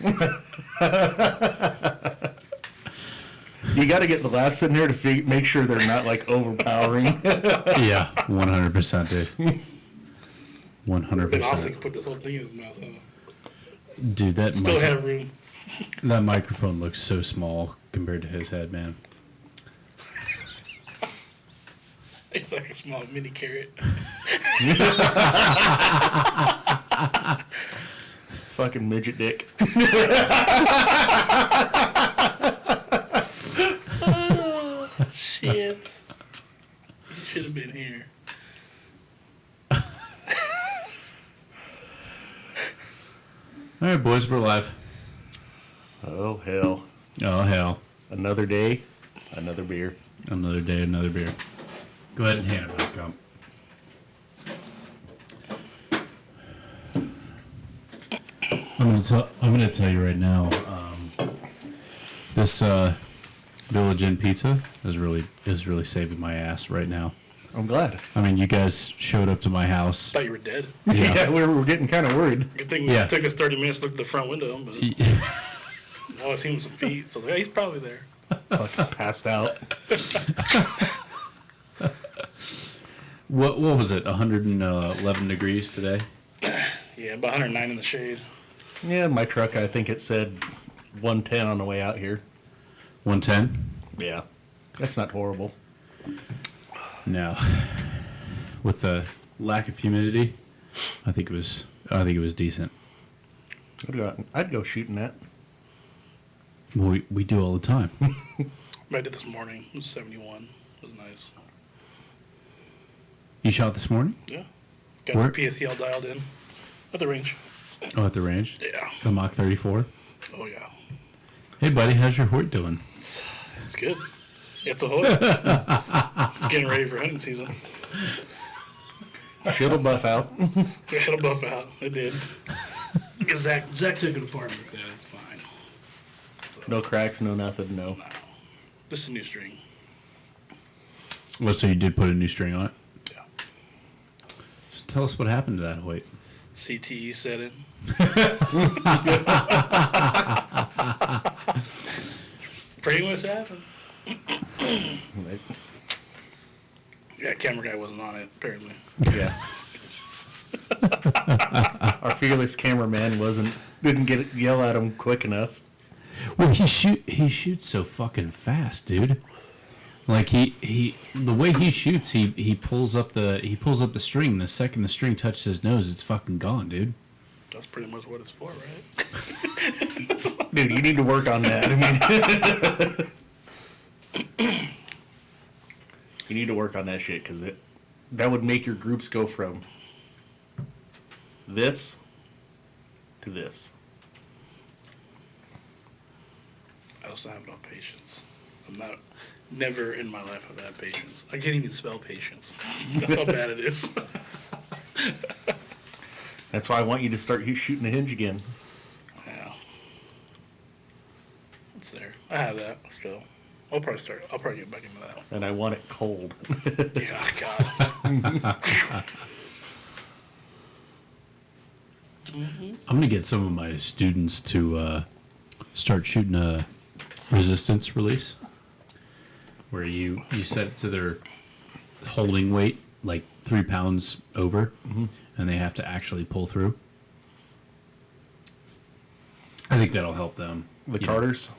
You got to get the laughs in there to make sure they're not like overpowering. Yeah, 100%, dude. 100%. But Austin can put this whole thing in his mouth, huh? Dude, that Still had room. that microphone looks so small compared to his head, man. It's like a small mini carrot. Fucking midget dick. Oh, shit. You should have been here. All right, boys, we're live. Oh, hell. Oh, hell. Another day, another beer. Another day, another beer. Go ahead and hand it back up. I'm gonna tell you right now. This Village Inn pizza is really saving my ass right now. I'm glad. I mean, you guys showed up to my house. I thought you were dead. Yeah, we were getting kind of worried. Good thing it took us 30 minutes to look at the front window, but now I seen some feet, so I was like, hey, he's probably there. Fucking passed out. What was it? 111 degrees today. Yeah, about 109 in the shade. Yeah, my truck, I think it said 110 on the way out here. 110. Yeah, that's not horrible. No, with the lack of humidity, I think it was decent. I'd go shooting that. Well, we do all the time. I did this morning. It was 71. It was nice. You shot this morning? Yeah. Got Where? the PSCL dialed in at the range. Oh, at the range? Yeah. The Mach 34? Oh, yeah. Hey, buddy, how's your Hoyt doing? It's good. It's a Hoyt. It's getting ready for hunting season. Shit'll buff out. It'll buff out. It did. Because Zach took it apart like that. It's fine. So, No cracks, no nothing, no. no. Just a new string. Well, so you did put a new string on it? Yeah. So tell us what happened to that Hoyt. CTE set in. Pretty much happened. Yeah, camera guy wasn't on it, apparently. Yeah. Our fearless cameraman didn't yell at him quick enough. Well, he shoots so fucking fast, dude. Like the way he shoots, he pulls up the string. The second the string touches his nose, it's fucking gone, dude. That's pretty much what it's for, right? Dude, you need to work on that. I mean, you need to work on that shit because that would make your groups go from this to this. I also have no patience. Never in my life have I had patience. I can't even spell patience. That's how bad it is. That's why I want you to start shooting the hinge again. Yeah. It's there. I have that still. I'll probably get back into that one. And I want it cold. Yeah, God. I'm gonna get some of my students to start shooting a resistance release, where you set it to their holding weight, like 3 pounds over, and they have to actually pull through. I think that'll help them. The Carters?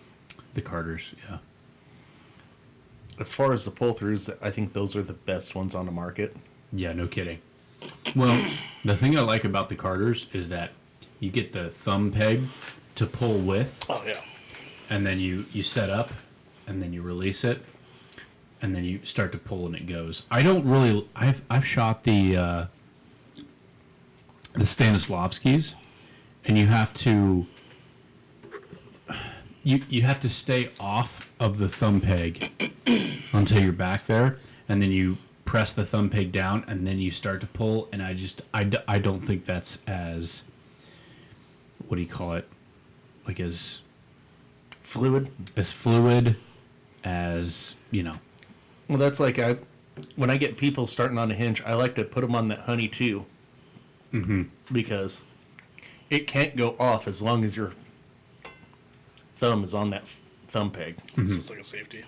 The Carters, yeah. As far as the pull-throughs, I think those are the best ones on the market. Yeah, no kidding. Well, the thing I like about the Carters is that you get the thumb peg to pull with. Oh, yeah. And then you set up, and then you release it, and then you start to pull, and it goes. I don't really. I've shot the Stanislavskis, and you have to stay off of the thumb peg until you're back there, and then you press the thumb peg down, and then you start to pull. And I don't think that's as, what do you call it, like as fluid as, you know. Well, that's like when I get people starting on a hinge, I like to put them on that honey too. Mm-hmm. Because it can't go off as long as you're thumb is on that thumb peg. So it's like a safety.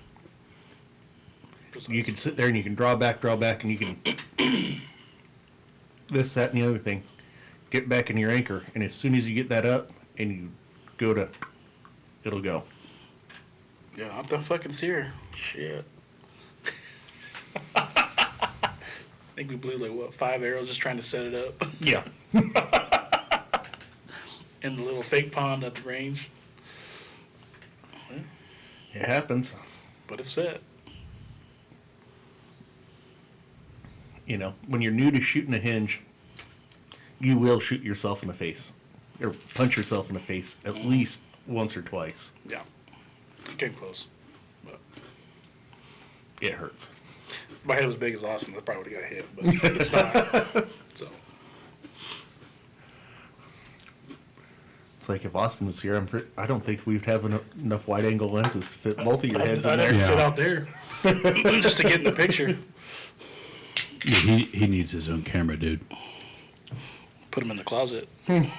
Precise. You can sit there and you can draw back, and you can this, that, and the other thing. Get back in your anchor, and as soon as you get that up and you go to, it'll go. Yeah, I'm the fucking seer. Shit. I think we blew like what 5 arrows just trying to set it up Yeah. in the little fake pond at the range. It happens. But it's set. You know, when you're new to shooting a hinge, you will shoot yourself in the face. Or punch yourself in the face at least once or twice. Yeah. Came close. But It hurts. if my head was big as Austin, I probably would have got hit. But it's not. So It's like if Austin was here, I don't think we'd have enough wide angle lenses to fit both of your heads in I'd there. have to sit out there just to get in the picture. Yeah, he needs his own camera, dude. Put him in the closet. They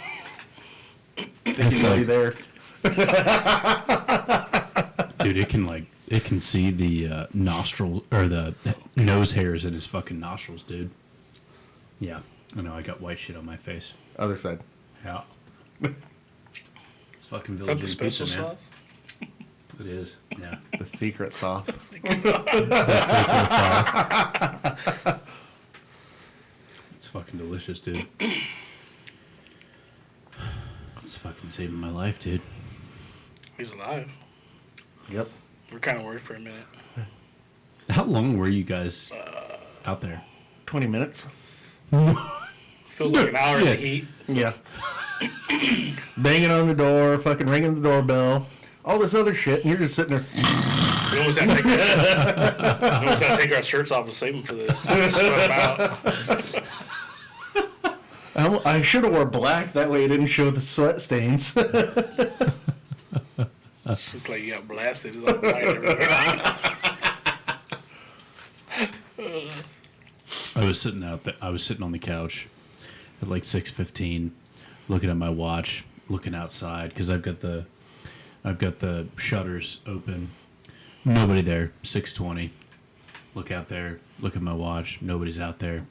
That's can be like- there. Dude, it can see the nostril or the nose hairs in his fucking nostrils, dude. Yeah, I know. I got white shit on my face. Other side. Yeah. It's fucking Is that Village the Inn special pizza, man. sauce? It is. Yeah. The secret sauce. It's fucking delicious, dude. It's fucking saving my life, dude. He's alive. Yep. We're kind of worried for a minute. How long were you guys out there? 20 minutes. Feels like an hour in the heat. Yeah. Banging on the door, fucking ringing the doorbell, all this other shit, and you're just sitting there. We almost had to take our shirts off and save them for this. Sweat them out. I should have wore black, that way it didn't show the sweat stains. It's just like you got blasted. It's like white everywhere. I was sitting out there. I was sitting on the couch at like 6:15, looking at my watch, looking outside because I've got the shutters open. Nobody there. 6:20. Look out there. Look at my watch. Nobody's out there.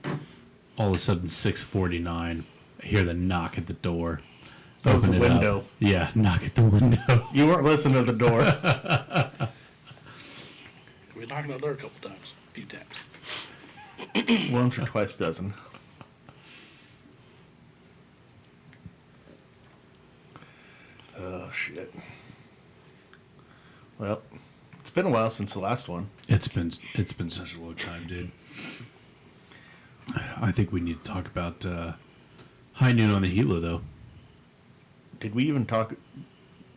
All of a sudden, 6:49. I hear the knock at the door. That was Open the it window. up. Yeah, knock at the window. You weren't listening to the door. We knocked on the door a couple times. A few times. Once or twice dozen. Oh, shit. Well, it's been a while since the last one. It's been such a long time, dude. I think we need to talk about high noon on the Gila, though. Did we even talk?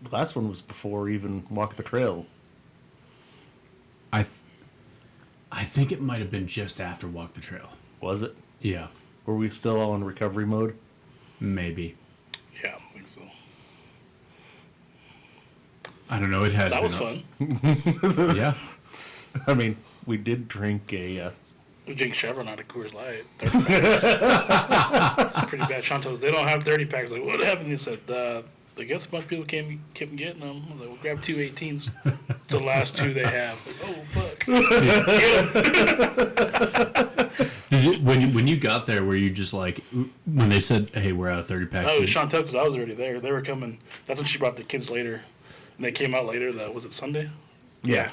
The last one was before even Walk the Trail. I think it might have been just after Walk the Trail. Was it? Yeah, Were we still all in recovery mode? maybe. Yeah, I think so. I don't know. It has. That been was fun. Yeah. I mean, we did drink a. We drank Chevron out of Coors Light. 30 packs. It's pretty bad. Chantos, they don't have 30 packs. Like, what happened? He said, I guess a bunch of people kept getting them. I was like, we'll grab 2 18s. It's the last 2 they have. Like, oh, fuck. Did you when you got there? Were you just like when they said, "Hey, we're out of 30 packs"? No, it was Chantel because I was already there. They were coming. That's when she brought the kids later. And they came out later. Was it Sunday? Yeah.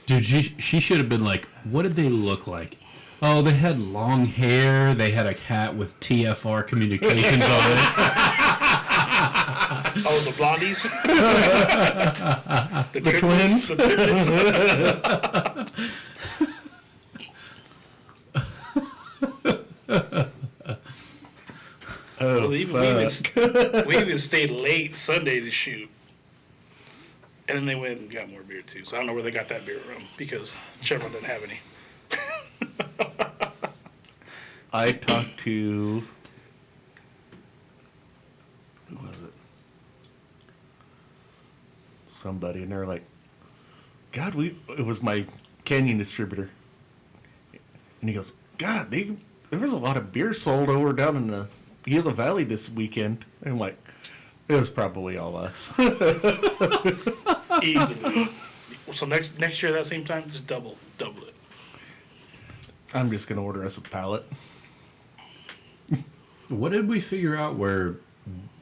Dude, she should have been like, what did they look like? Oh, they had long hair. They had a hat with TFR Communications on it. Oh, the blondies? the twins? The triplets? Oh, Well, we even stayed late Sunday to shoot. And then they went and got more beer, too. So I don't know where they got that beer from because Chevron didn't have any. I talked to. Who was it? Somebody, and they're like, God, it was my Canyon distributor. And he goes, God, there was a lot of beer sold over down in the Gila Valley this weekend. And I'm like, It was probably all us. Easily. So next year at that same time, just double it. I'm just gonna order us a pallet. What did we figure out where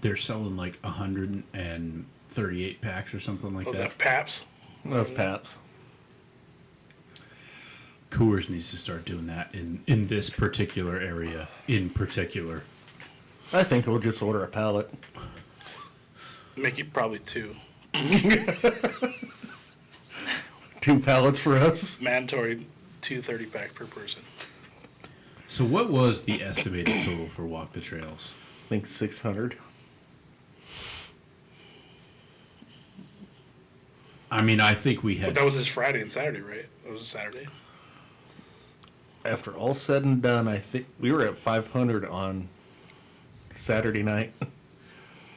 they're selling like 138 packs or something like Was that? that Paps? That's Paps. Coors needs to start doing that in this particular area in particular. I think we'll just order a pallet. Make it probably 2. 2 pallets for us. Mandatory 2 30-pack per person. So what was the estimated total for Walk the Trails? I think 600. I mean, I think we had... But that was just Friday and Saturday, right? That was a Saturday. After all said and done, I think we were at 500 on Saturday night.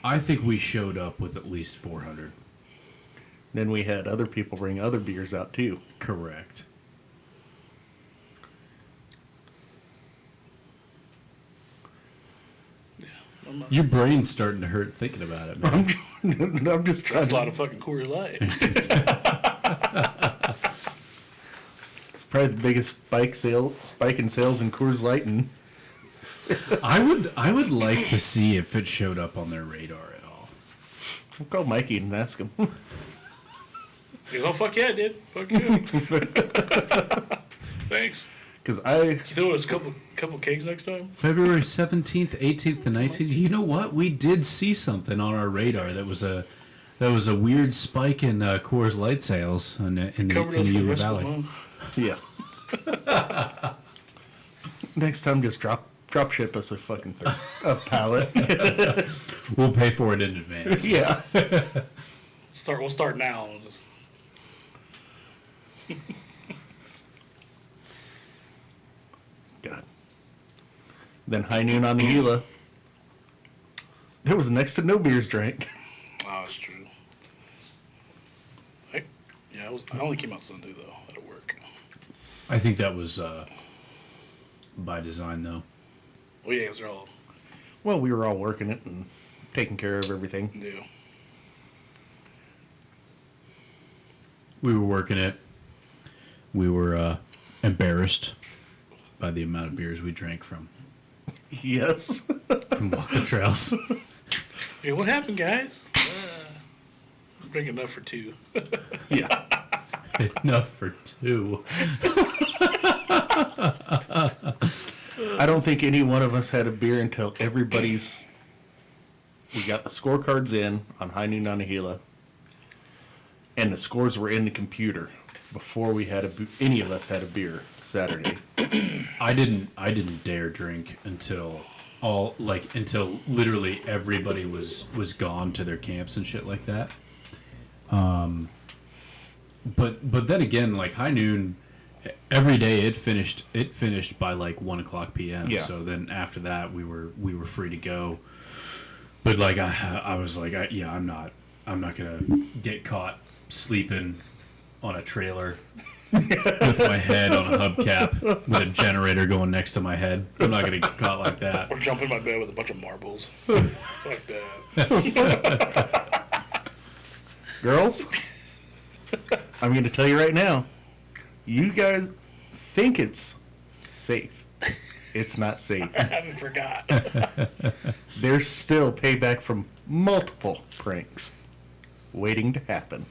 I think we showed up with at least 400. Then we had other people bring other beers out too. Correct. Yeah. I'm not- Your brain's starting to hurt thinking about it, man. I'm just trying That's a lot to... of fucking Coors Light. It's probably the biggest spike in sales in Coors Light. And I would like to see if it showed up on their radar at all. I'll call Mikey and ask him. He goes, oh, fuck yeah, I did. Fuck you. Thanks. Because You throw us a couple kegs next time? February 17th, 18th, and 19th. You know what? We did see something on our radar that was a weird spike in Coors Light sales in the Covered us for the Yuba rest of the Valley. month. Yeah. Next time, just drop ship us a fucking a pallet. We'll pay for it in advance. Yeah. We'll start now. We'll just... God. Then high noon on the Gila. There was next to no beers drank. Oh, that's true. I only came out Sunday, though, at work. I think that was by design, though. Well, yeah, 'cause they're all Well, we were all working it and taking care of everything. new. We were working it. We were embarrassed by the amount of beers we drank from Yes. Walk the Trails. Hey, what happened, guys? I'm drinking enough for 2. Yeah. Enough for 2. I don't think any one of us had a beer until we got the scorecards in on high noon on the Gila, and the scores were in the computer before we had any of us had a beer Saturday. I didn't dare drink until literally everybody was gone to their camps and shit like that. But then again, like high noon, every day it finished by like 1:00 p.m. Yeah. So then after that we were free to go. But like I was like I'm not gonna get caught sleeping on a trailer with my head on a hubcap with a generator going next to my head. I'm not gonna get caught like that. Or jump in my bed with a bunch of marbles. Fuck that. Girls, I'm going to tell you right now, you guys think it's safe. It's not safe. I haven't forgot. There's still payback from multiple pranks waiting to happen.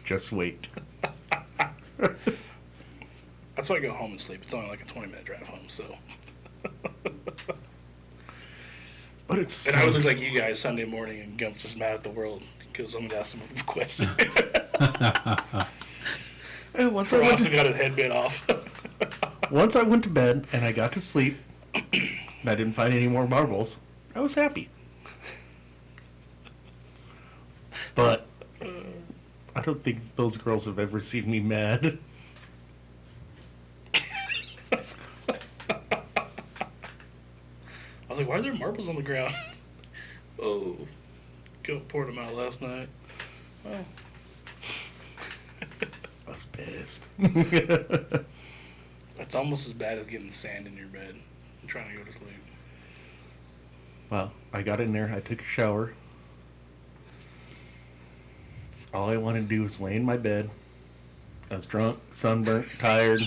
Just wait. That's why I go home and sleep. It's only like a 20-minute drive home, so. But it's And I would look like you guys Sunday morning and Gump's just mad at the world because someone asked him a question. once I Ross went got his head bit off. once I went to bed and I got to sleep, and I didn't find any more marbles, I was happy. But I don't think those girls have ever seen me mad. I was like, why are there marbles on the ground? Oh, Gump poured them out last night. Oh. I was pissed. That's almost as bad as getting sand in your bed and trying to go to sleep. Well, I got in there. I took a shower. All I wanted to do was lay in my bed. I was drunk, sunburnt, tired.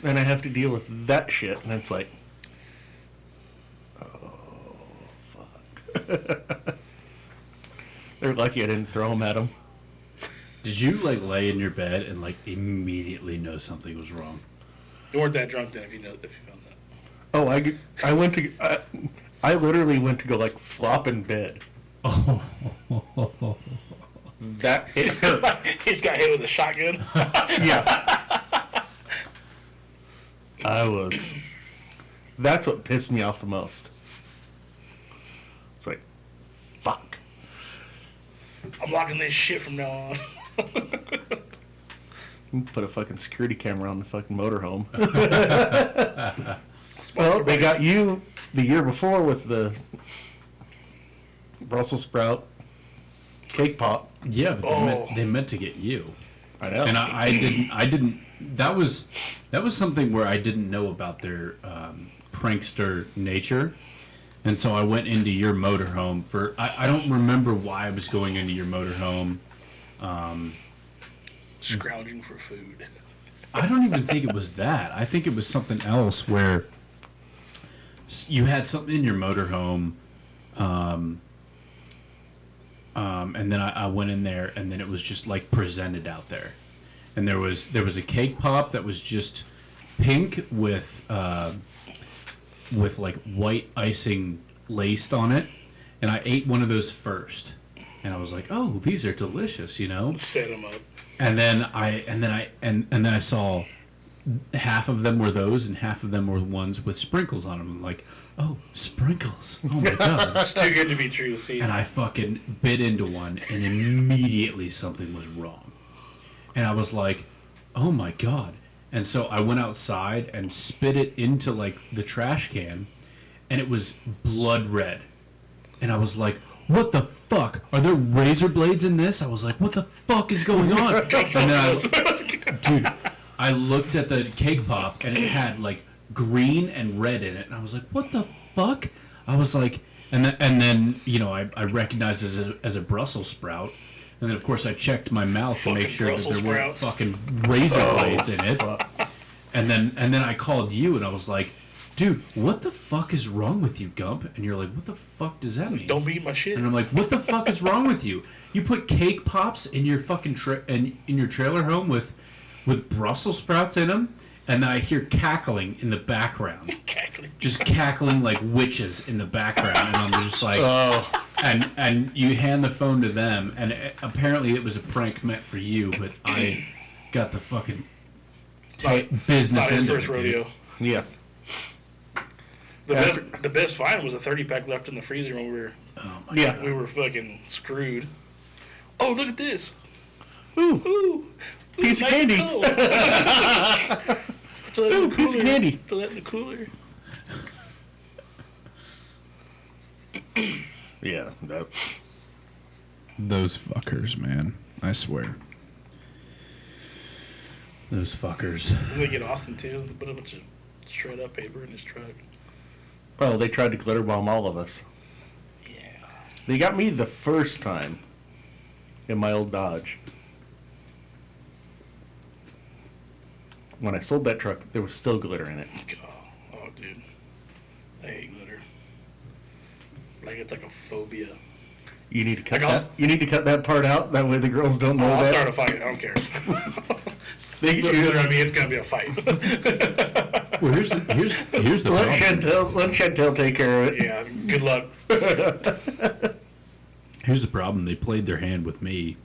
Then I have to deal with that shit, and it's like, oh, fuck. They're lucky I didn't throw them at them. Did you like lay in your bed and like immediately know something was wrong? You weren't that drunk then if you found that. Oh, I went to, I literally went to go like flop in bed. Oh, That He's got hit with a shotgun. yeah. That's what pissed me off the most. It's like, fuck. I'm locking this shit from now on. Put a fucking security camera on the fucking motorhome. Sponsored Well, they by- got you the year before with the Brussels sprout cake pop. yeah, but Oh. they meant to get you. I know. And I didn't. That was something where I didn't know about their prankster nature, and so I went into your motorhome for. I don't remember why I was going into your motorhome. Scrounging for food. I don't even think it was that. I think it was something else where you had something in your motorhome, and then I went in there, and then it was just like presented out there, and there was a cake pop that was just pink with like white icing laced on it, and I ate one of those first, and I was like, oh, these are delicious, you know. Set him up. And then I saw half of them were those, and half of them were ones with sprinkles on them. I'm like, oh, sprinkles! Oh my god! It's too good to be true. See, And I fucking bit into one, and immediately something was wrong. And I was like, oh my god! And so I went outside and spit it into like the trash can, and it was blood red. And I was like, what the fuck? Are there razor blades in this? I was like, what the fuck is going on? And then dude, I looked at the cake pop and it had like green and red in it. And I was like, what the fuck? I was like, and then you know, I recognized it as a Brussels sprout. And then, of course, I checked my mouth to make Fucking sure that Brussels there weren't sprouts. fucking razor blades in it. And then I called you and I was like, dude, what the fuck is wrong with you, Gump? And you're like, what the fuck does that mean? don't beat my shit. And I'm like, what the fuck is wrong with you? You put cake pops in your fucking in your trailer home with Brussels sprouts in them, and then I hear cackling in the background, Cackling. just cackling like witches in the background, and I'm just like, Oh, and you hand the phone to them, and apparently it was a prank meant for you, but I got the fucking business Not his end of first it, rodeo. dude. yeah. The best find was a 30-pack left in the freezer when Yeah. we were fucking screwed. Oh, look at this! Ooh, Ooh, piece of nice and candy. cold. Throw that in the piece of cooler. candy. Throw that in the cooler. Yeah. Those fuckers, man. I swear. Those fuckers. We get Austin too. Put a bunch of shred up paper in his truck. Well, they tried to glitter bomb all of us. Yeah. They got me the first time in my old Dodge. When I sold that truck, there was still glitter in it. Oh, dude. I hate glitter. Like it's like a phobia. You need to cut Like, I'll- that. You need to cut that part out. That way the girls don't know I'll that. start a fight. I don't care. They Put glitter on me, it's gonna be a fight. Well, here's the Let problem. Chantel take care of it. Yeah. Good luck. Here's the problem. They played their hand with me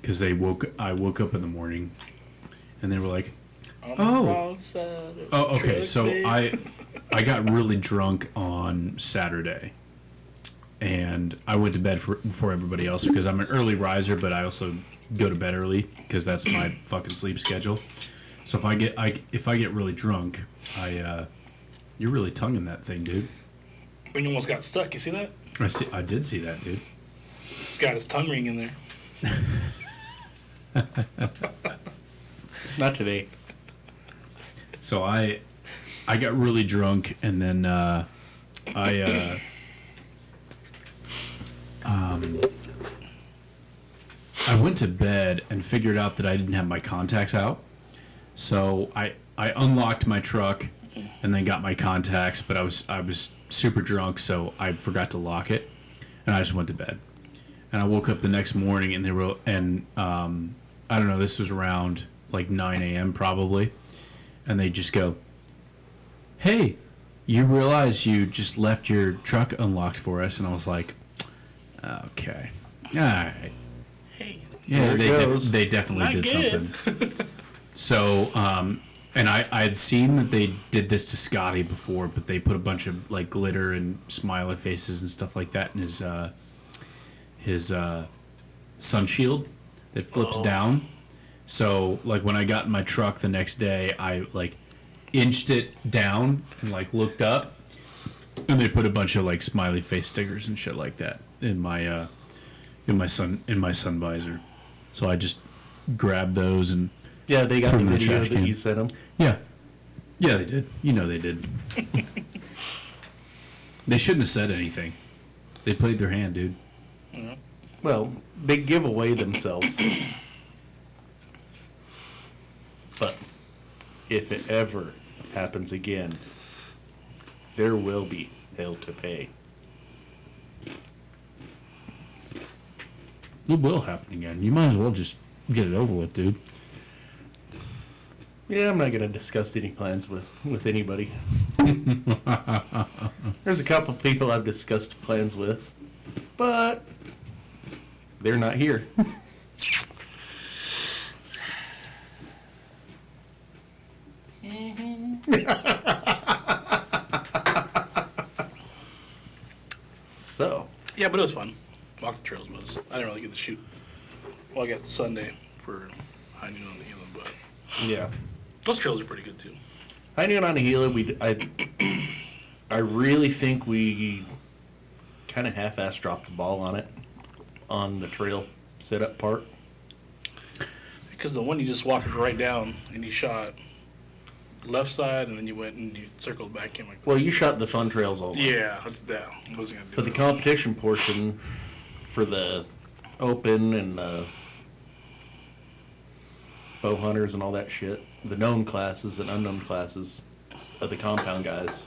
because I woke up in the morning and they were like, On Oh. the wrong side of the "Oh, okay." truck, So babe. I got really drunk on Saturday, and I went to bed before everybody else because I'm an early riser, but I also go to bed early because that's my fucking sleep schedule. So if I get really drunk, you're really tonguing that thing, dude. He almost got stuck. You see that? I did see that, dude. He's got his tongue ring in there. Not today. So I I got really drunk, and then I went to bed and figured out that I didn't have my contacts out. So I unlocked my truck and then got my contacts, but I was super drunk, so I forgot to lock it, and I just went to bed. And I woke up the next morning, and I don't know, this was around like 9 a.m. probably, and they just go, "Hey, you realize you just left your truck unlocked for us?" And I was like, "Okay, all right." Hey, Yeah, There they definitely Not did good. something. So, and I had seen that they did this to Scotty before, but they put a bunch of like glitter and smiley faces and stuff like that in his sun shield that flips down. So, like when I got in my truck the next day, I like inched it down and like looked up, and they put a bunch of like smiley face stickers and shit like that in my sun visor. So I just grabbed those and Yeah, they got Threw the them in the video trash that can. you sent them. yeah, they did. You know they did. They shouldn't have said anything. They played their hand, dude. Well, they give away themselves. But if it ever happens again, there will be hell to pay. It will happen again. You might as well just get it over with, dude. Yeah, I'm not going to discuss any plans with anybody. There's a couple of people I've discussed plans with, but they're not here. So, Yeah, but it was fun. Walk the trails was. I didn't really get to shoot. Well, I got Sunday for high noon on the Gila, but yeah. those trails are pretty good too. I knew on a Gila, I really think we kind of half-ass dropped the ball on it, on the trail sit-up part. Because the one you just walked right down and you shot left side, and then you went and you circled back in like. Well, you shot the fun trails all the way. Yeah, that's down. I wasn't gonna do For the that. competition portion, for the open and bow hunters and all that shit, the known classes and unknown classes of the compound guys,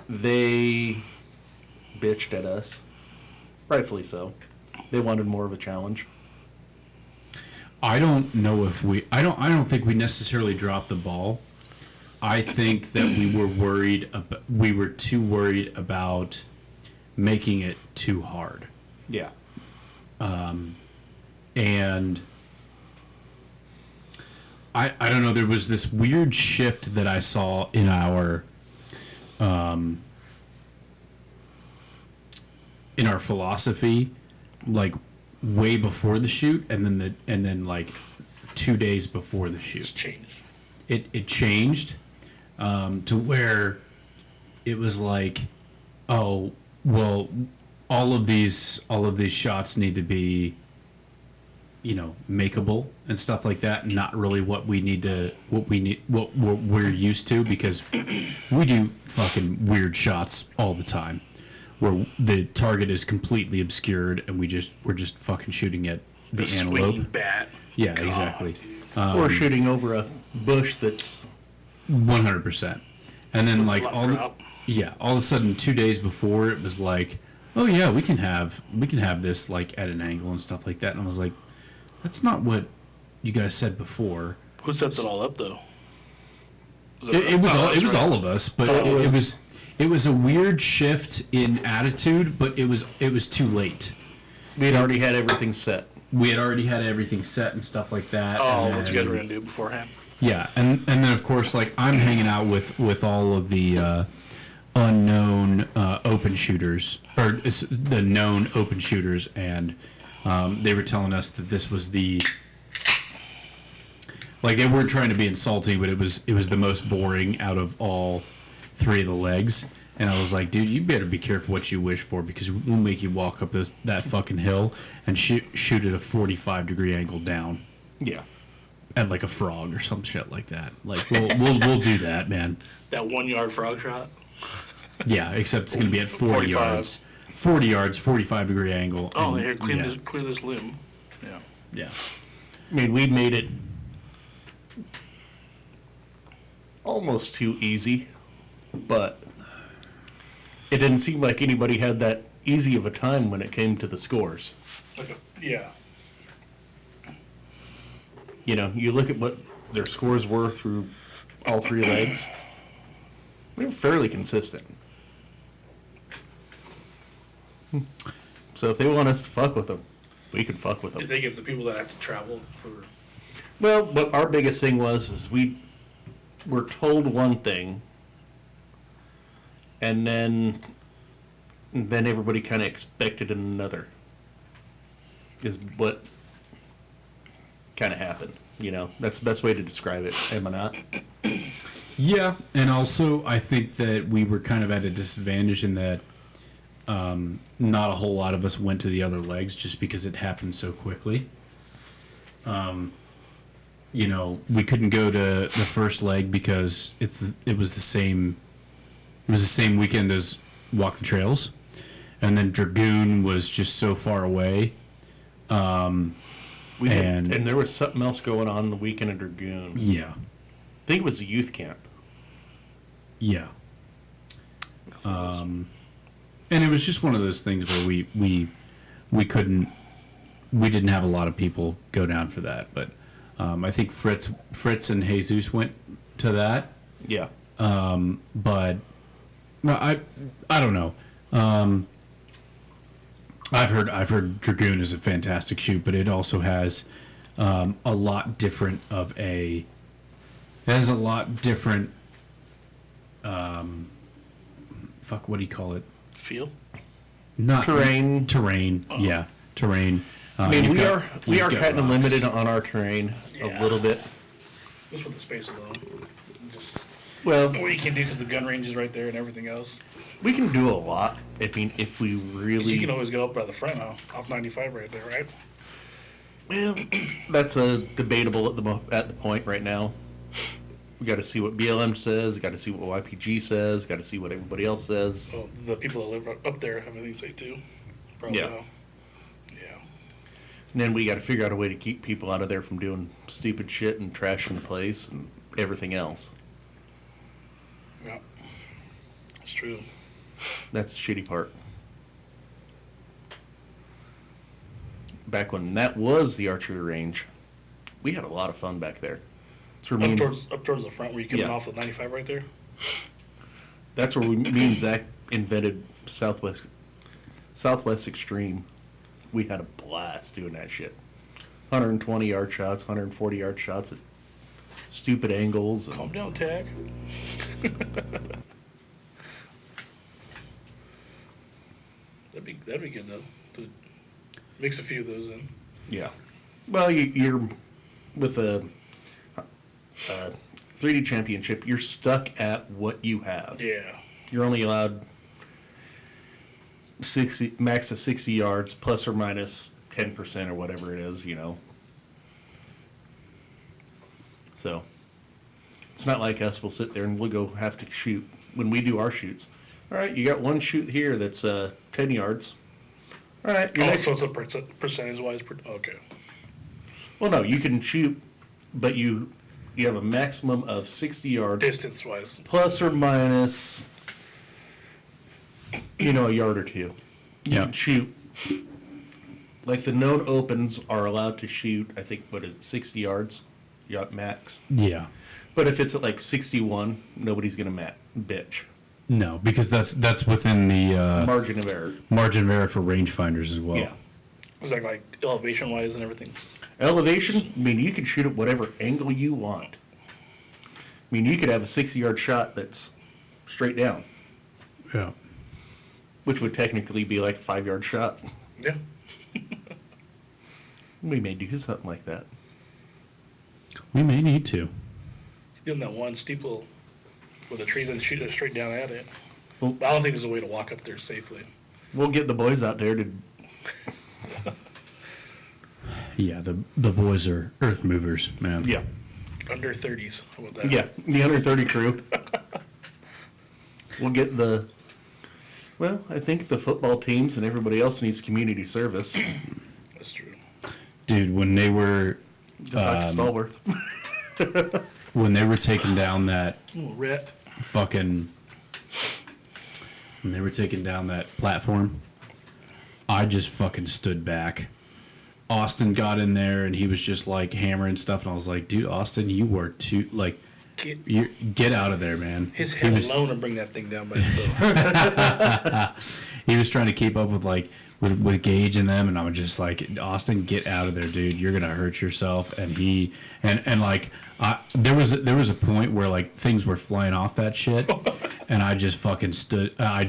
they bitched at us, rightfully so. They wanted more of a challenge. I don't know if I don't think we necessarily dropped the ball. I think that we were too worried about making it too hard. Yeah. And I don't know, there was this weird shift that I saw in our philosophy, like way before the shoot, and then like 2 days before the It's shoot. changed. It changed to where it was like, oh well, all of these shots need to be, makeable and stuff like that, and not really what we're used to, because we do fucking weird shots all the time where the target is completely obscured and we're just fucking shooting at the swinging antelope. bat. Yeah, God, exactly. dude. Or shooting over a bush that's 100%. And then like Lot all drop. of a sudden 2 days before, it was like, oh yeah, we can have this like at an angle and stuff like that. And I was like, that's not what you guys said before. Who sets it all up though? It was all of us, but it was a weird shift in attitude, but it was too late. we had already had everything set. We had already had everything set and stuff like that. Oh, and what you guys were then- gonna do beforehand? Yeah, and then of course, like, I'm hanging out with all of the unknown open shooters, or the known open shooters, and they were telling us that this was like, they weren't trying to be insulting, but it was the most boring out of all three of the legs. And I was like, dude, you better be careful what you wish for, because we'll make you walk up that fucking hill and shoot at a 45-degree angle down. Yeah. at like a frog or some shit like that. Like we'll do that, man. That 1 yard frog shot. Yeah, except it's gonna be at 40 45. yards. 40 yards, 45-degree angle. Oh, and, here, yeah. clear this limb. Yeah. Yeah. I mean, we made it almost too easy, but it didn't seem like anybody had that easy of a time when it came to the scores. Yeah. You know, you look at what their scores were through all 3 legs. They were fairly consistent. So if they want us to fuck with them, we can fuck with I them. think it's the people that have to travel for. Well, what our biggest thing was is we were told one thing, and then everybody kind of expected another. Is what kind of happened. You know, that's the best way to describe it. Am I not? Yeah, and also I think that we were kind of at a disadvantage in that not a whole lot of us went to the other legs just because it happened so quickly. You know, we couldn't go to the first leg because it was the same weekend as Walk the Trails, and then Dragoon was just so far away. And there was something else going on the weekend of Dragoon. Yeah. I think it was a youth camp. Yeah. And it was just one of those things where we didn't have a lot of people go down for that, but I think Fritz and Jesus went to that. Yeah. But I don't know. I've heard Dragoon is a fantastic shoot, but it also has a lot different of a. It has a lot different. What do you call it? Feel? Not Terrain. Terrain. Oh. Yeah, terrain. I mean, we are you've got kind of rocks. limited on our terrain Yeah. a little bit. Just with the space alone. Just Well, what you can do because the gun range is right there and everything else. we can do a lot. I mean, if we 'Cause really. you can always go up by the front now, off 95 right there, right? Well, that's a debatable at the point right now. We got to see what BLM says. Got to see what YPG says. Got to see what everybody else says. Well, the people that live up there have anything to say too. Probably Yeah. now. Yeah. And then we got to figure out a way to keep people out of there from doing stupid shit and trashing the place and everything else. Yeah. It's true. That's the shitty part. Back when that was the archery range, we had a lot of fun back there. So Up towards the front where you get Yeah. off the 95 right there. that's where me and Zach invented Southwest Extreme. We had a blast doing that shit. 120 yard shots, 140 yard shots at stupid angles. And Calm down, Tag. That'd be good though. To mix a few of those in. yeah. Well, you're with a 3D championship. You're stuck at what you have. Yeah. You're only allowed 60 max of 60 yards plus or minus 10% or whatever it is, you know. So it's not like us. We'll sit there and we'll go have to shoot when we do our shoots. All right, you got one shoot here that's 10 yards. All right. your Oh, next- so it's a percentage wise. Okay. well, no, you can shoot, but you have a maximum of 60 yards Distance wise. plus or minus, a yard or two. You Yeah. can shoot. Like the known opens are allowed to shoot, I think, 60 yards? Max. Yeah. But if it's at like 61, nobody's going to bitch. No, because that's within the Margin of error. margin of error for rangefinders as well. Yeah. Is that like elevation wise and everything? Elevation, I mean, you can shoot at whatever angle you want. I mean, you could have a 60-yard shot that's straight down, Yeah. which would technically be like a 5-yard shot. Yeah. We may do something like that. We may need to. Doing that one steeple with the trees and shoot it straight down at it. Well- But I don't think there's a way to walk up there safely. We'll get the boys out there to. Yeah, the boys are earth movers, man. Yeah. Under 30s. How about that? Yeah. The under 30 crew. We'll get the. Well, I think the football teams and everybody else needs community service. That's true. Dude, when they were Stallworth. when they were taking down that Ooh, rat. fucking when they were taking down that platform, I just fucking stood back. Austin got in there and he was just like hammering stuff, and I was like, dude, Austin, you were too like get out of there, man. His head alone will bring that thing down by itself. He was trying to keep up with like with Gage and them, and I was just like, Austin, get out of there, dude. You're gonna hurt yourself. And he and like there was a point where like things were flying off that shit, and I just fucking stood. I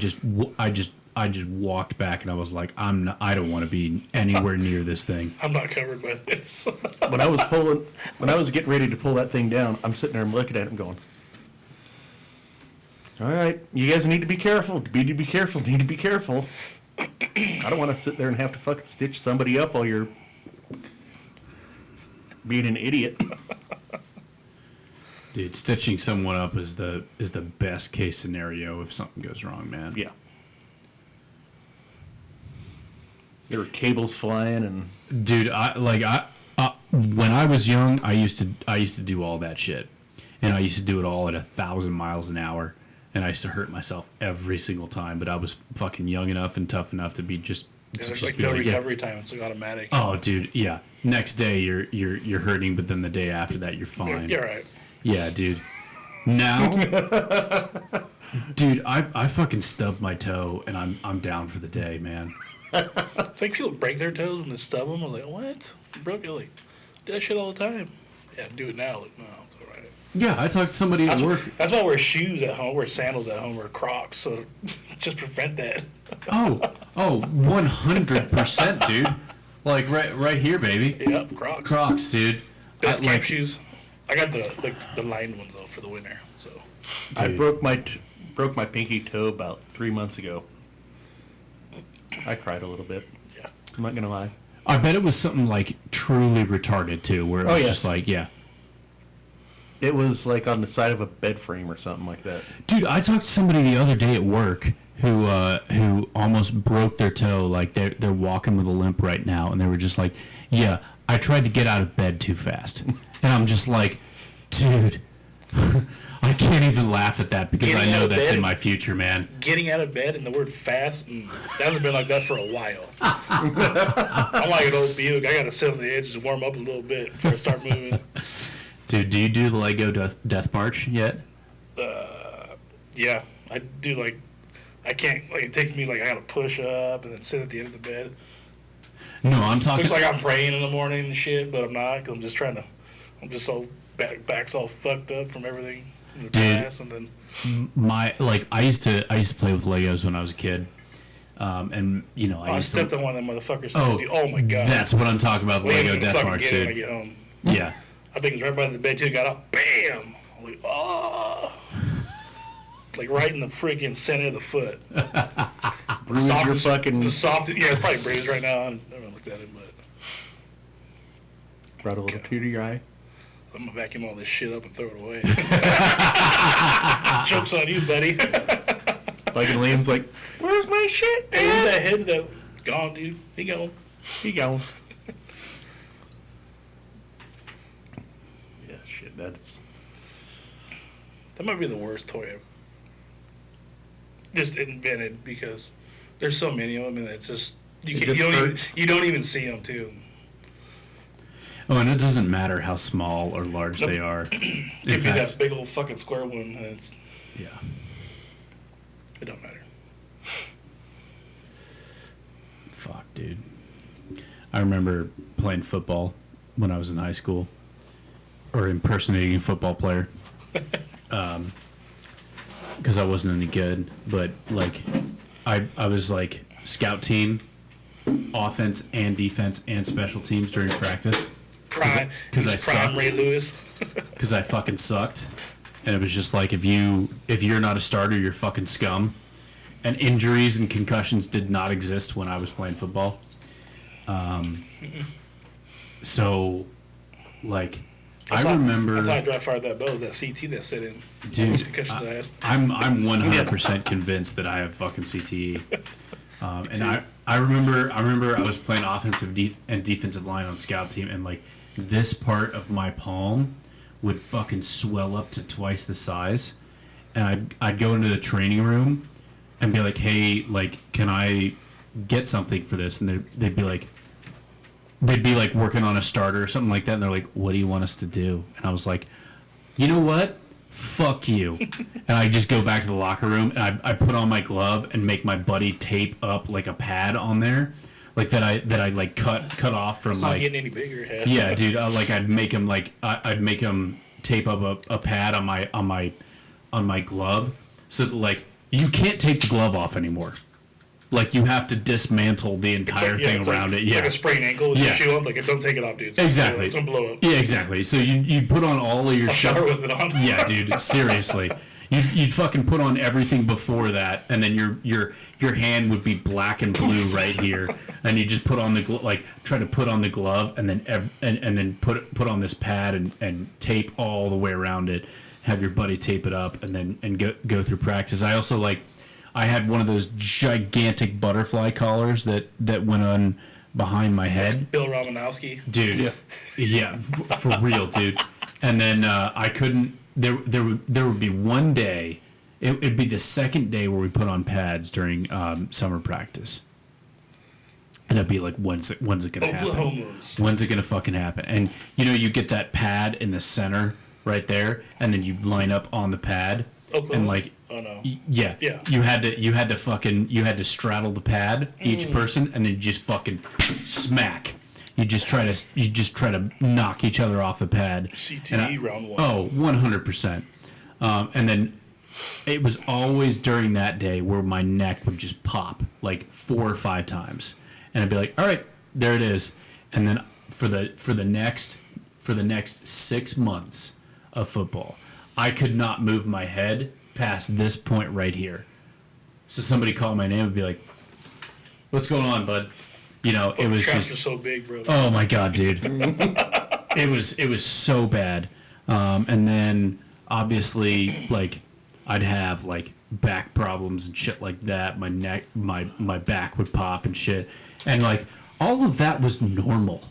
just walked back, and I was like, I don't want to be anywhere near this thing. I'm not covered by this. When I was getting ready to pull that thing down, I'm sitting there and looking at him going, all right, you guys need to be careful. Need to be careful. Need to be careful. I don't want to sit there and have to fucking stitch somebody up while you're being an idiot. Dude, stitching someone up is the best case scenario if something goes wrong, man. Yeah. There were cables flying and Dude, when I was young, I used to do all that shit, and I used to do it all at 1,000 miles an hour, and I used to hurt myself every single time. But I was fucking young enough and tough enough to be just. There's like no recovery time. It's like automatic. Oh, dude, yeah. Next day you're hurting, but then the day after that you're fine. You're right. Yeah, dude. Now, dude, I fucking stubbed my toe, and I'm down for the day, man. It's like people break their toes when they stub them. I was like, what? You broke it? Like, do that shit all the time. Yeah, do it now. Like, no, it's all right. Yeah, I talked to somebody at work. That's why I wear shoes at home, wear sandals at home, wear Crocs, so just prevent that. Oh, 100%, dude. Like right here, baby. Yep, Crocs. Crocs, dude. Best camp shoes. I got the lined ones though for the winter. So I broke my pinky toe about 3 months ago. I cried a little bit. yeah, I'm not gonna lie. I bet it was something like truly retarded too, where it was just like, yeah. It was like on the side of a bed frame or something like that. Dude, I talked to somebody the other day at work who almost broke their toe. Like they're walking with a limp right now, and they were just like, yeah, I tried to get out of bed too fast. And I'm just like, dude, I can't even laugh at that because I know that's in my future, man. getting out of bed and the word fast, that hasn't been like that for a while. I'm like an old Buick. I gotta sit on the edge and warm up a little bit before I start moving. Dude, do you do the Lego Death March yet? Yeah, I do. Like, I can't. Like, it takes me like I gotta push up and then sit at the end of the bed. No, I'm talking. Looks like I'm praying in the morning and shit, but I'm not. Cause I'm just trying to. I'm just so back's all fucked up from everything in the past, and then I used to play with Legos when I was a kid, and you know I stepped on one of them motherfuckers. Oh my god! That's what I'm talking about. The Liam's Lego gonna Death fucking March, get it when I dude. get home. Yeah. I think it was right by the bed too. Got up, bam! I'm like, oh, like right in the freaking center of the foot. Bruise your fucking. The softest. Yeah, it's probably bruised right now. I haven't looked at it, but Brought a little tear to your eye. I'm gonna vacuum all this shit up and throw it away. Joke's on you, buddy. Fucking Liam's like, where's my shit, Hey, where's Dad? that head though? Gone, dude. He gone. He gone. Yeah, shit. That That might be the worst toy ever. Just invented because there's so many of them, and it's just you don't even see them too. Oh, and it doesn't matter how small or large they are. Give me that big old fucking square one, and it's Yeah. it don't matter. Fuck, dude. I remember playing football when I was in high school, or impersonating a football player, because I wasn't any good. But like, I was like scout team, offense and defense and special teams during practice. Because I sucked. Ray Lewis. Because I fucking sucked, and it was just like if you're not a starter, you're fucking scum. And injuries and concussions did not exist when I was playing football. So, like, That's I remember. That's how I dry fired that bow. Is that CT that's sitting? Dude, I'm 100% convinced that I have fucking CTE. And I remember I was playing offensive and defensive line on scout team, and like this part of my palm would fucking swell up to twice the size, and I'd go into the training room and be like, hey, like, can I get something for this? And they'd be like working on a starter or something like that, and they're like, what do you want us to do? And I was like, you know what? Fuck you. And I just go back to the locker room, and I put on my glove and make my buddy tape up like a pad on there, like that I like cut off from it's like not getting any bigger. Head. Yeah, dude. Like I'd make him tape up a pad on my glove, so that like you can't take the glove off anymore. Like you have to dismantle the entire thing around it. It's Yeah, like a sprained ankle with your shoe on. Like, don't take it off, dude. Exactly. It's gonna blow up. Yeah, exactly. So you put on all of your Shower with it on. Yeah, dude. Seriously, you'd fucking put on everything before that, and then your hand would be black and blue right here, and you just put on the try to put on the glove, and then and then put on this pad and tape all the way around it. Have your buddy tape it up, and then go through practice. I also I had one of those gigantic butterfly collars that went on behind my head. Bill Romanowski. Dude, yeah, for real, dude. And then I couldn't. There would be one day. It'd be the second day where we put on pads during summer practice, and it'd be like, when's it gonna happen? When's it gonna fucking happen? And you get that pad in the center right there, and then you line up on the pad, and like. Oh no. Yeah. You had to straddle the pad, each person, and then you just fucking smack. You just try to knock each other off the pad. CTE round one. Oh, 100%. And then it was always during that day where my neck would just pop like 4 or 5 times, and I'd be like, all right, there it is. And then for the next 6 months of football, I could not move my head past this point right here. So somebody called my name and be like, what's going on, bud? It was traps just are so big, bro. Oh my god, dude. it was so bad. And then obviously like I'd have like back problems and shit like that. My neck, my back would pop and shit. And like all of that was normal.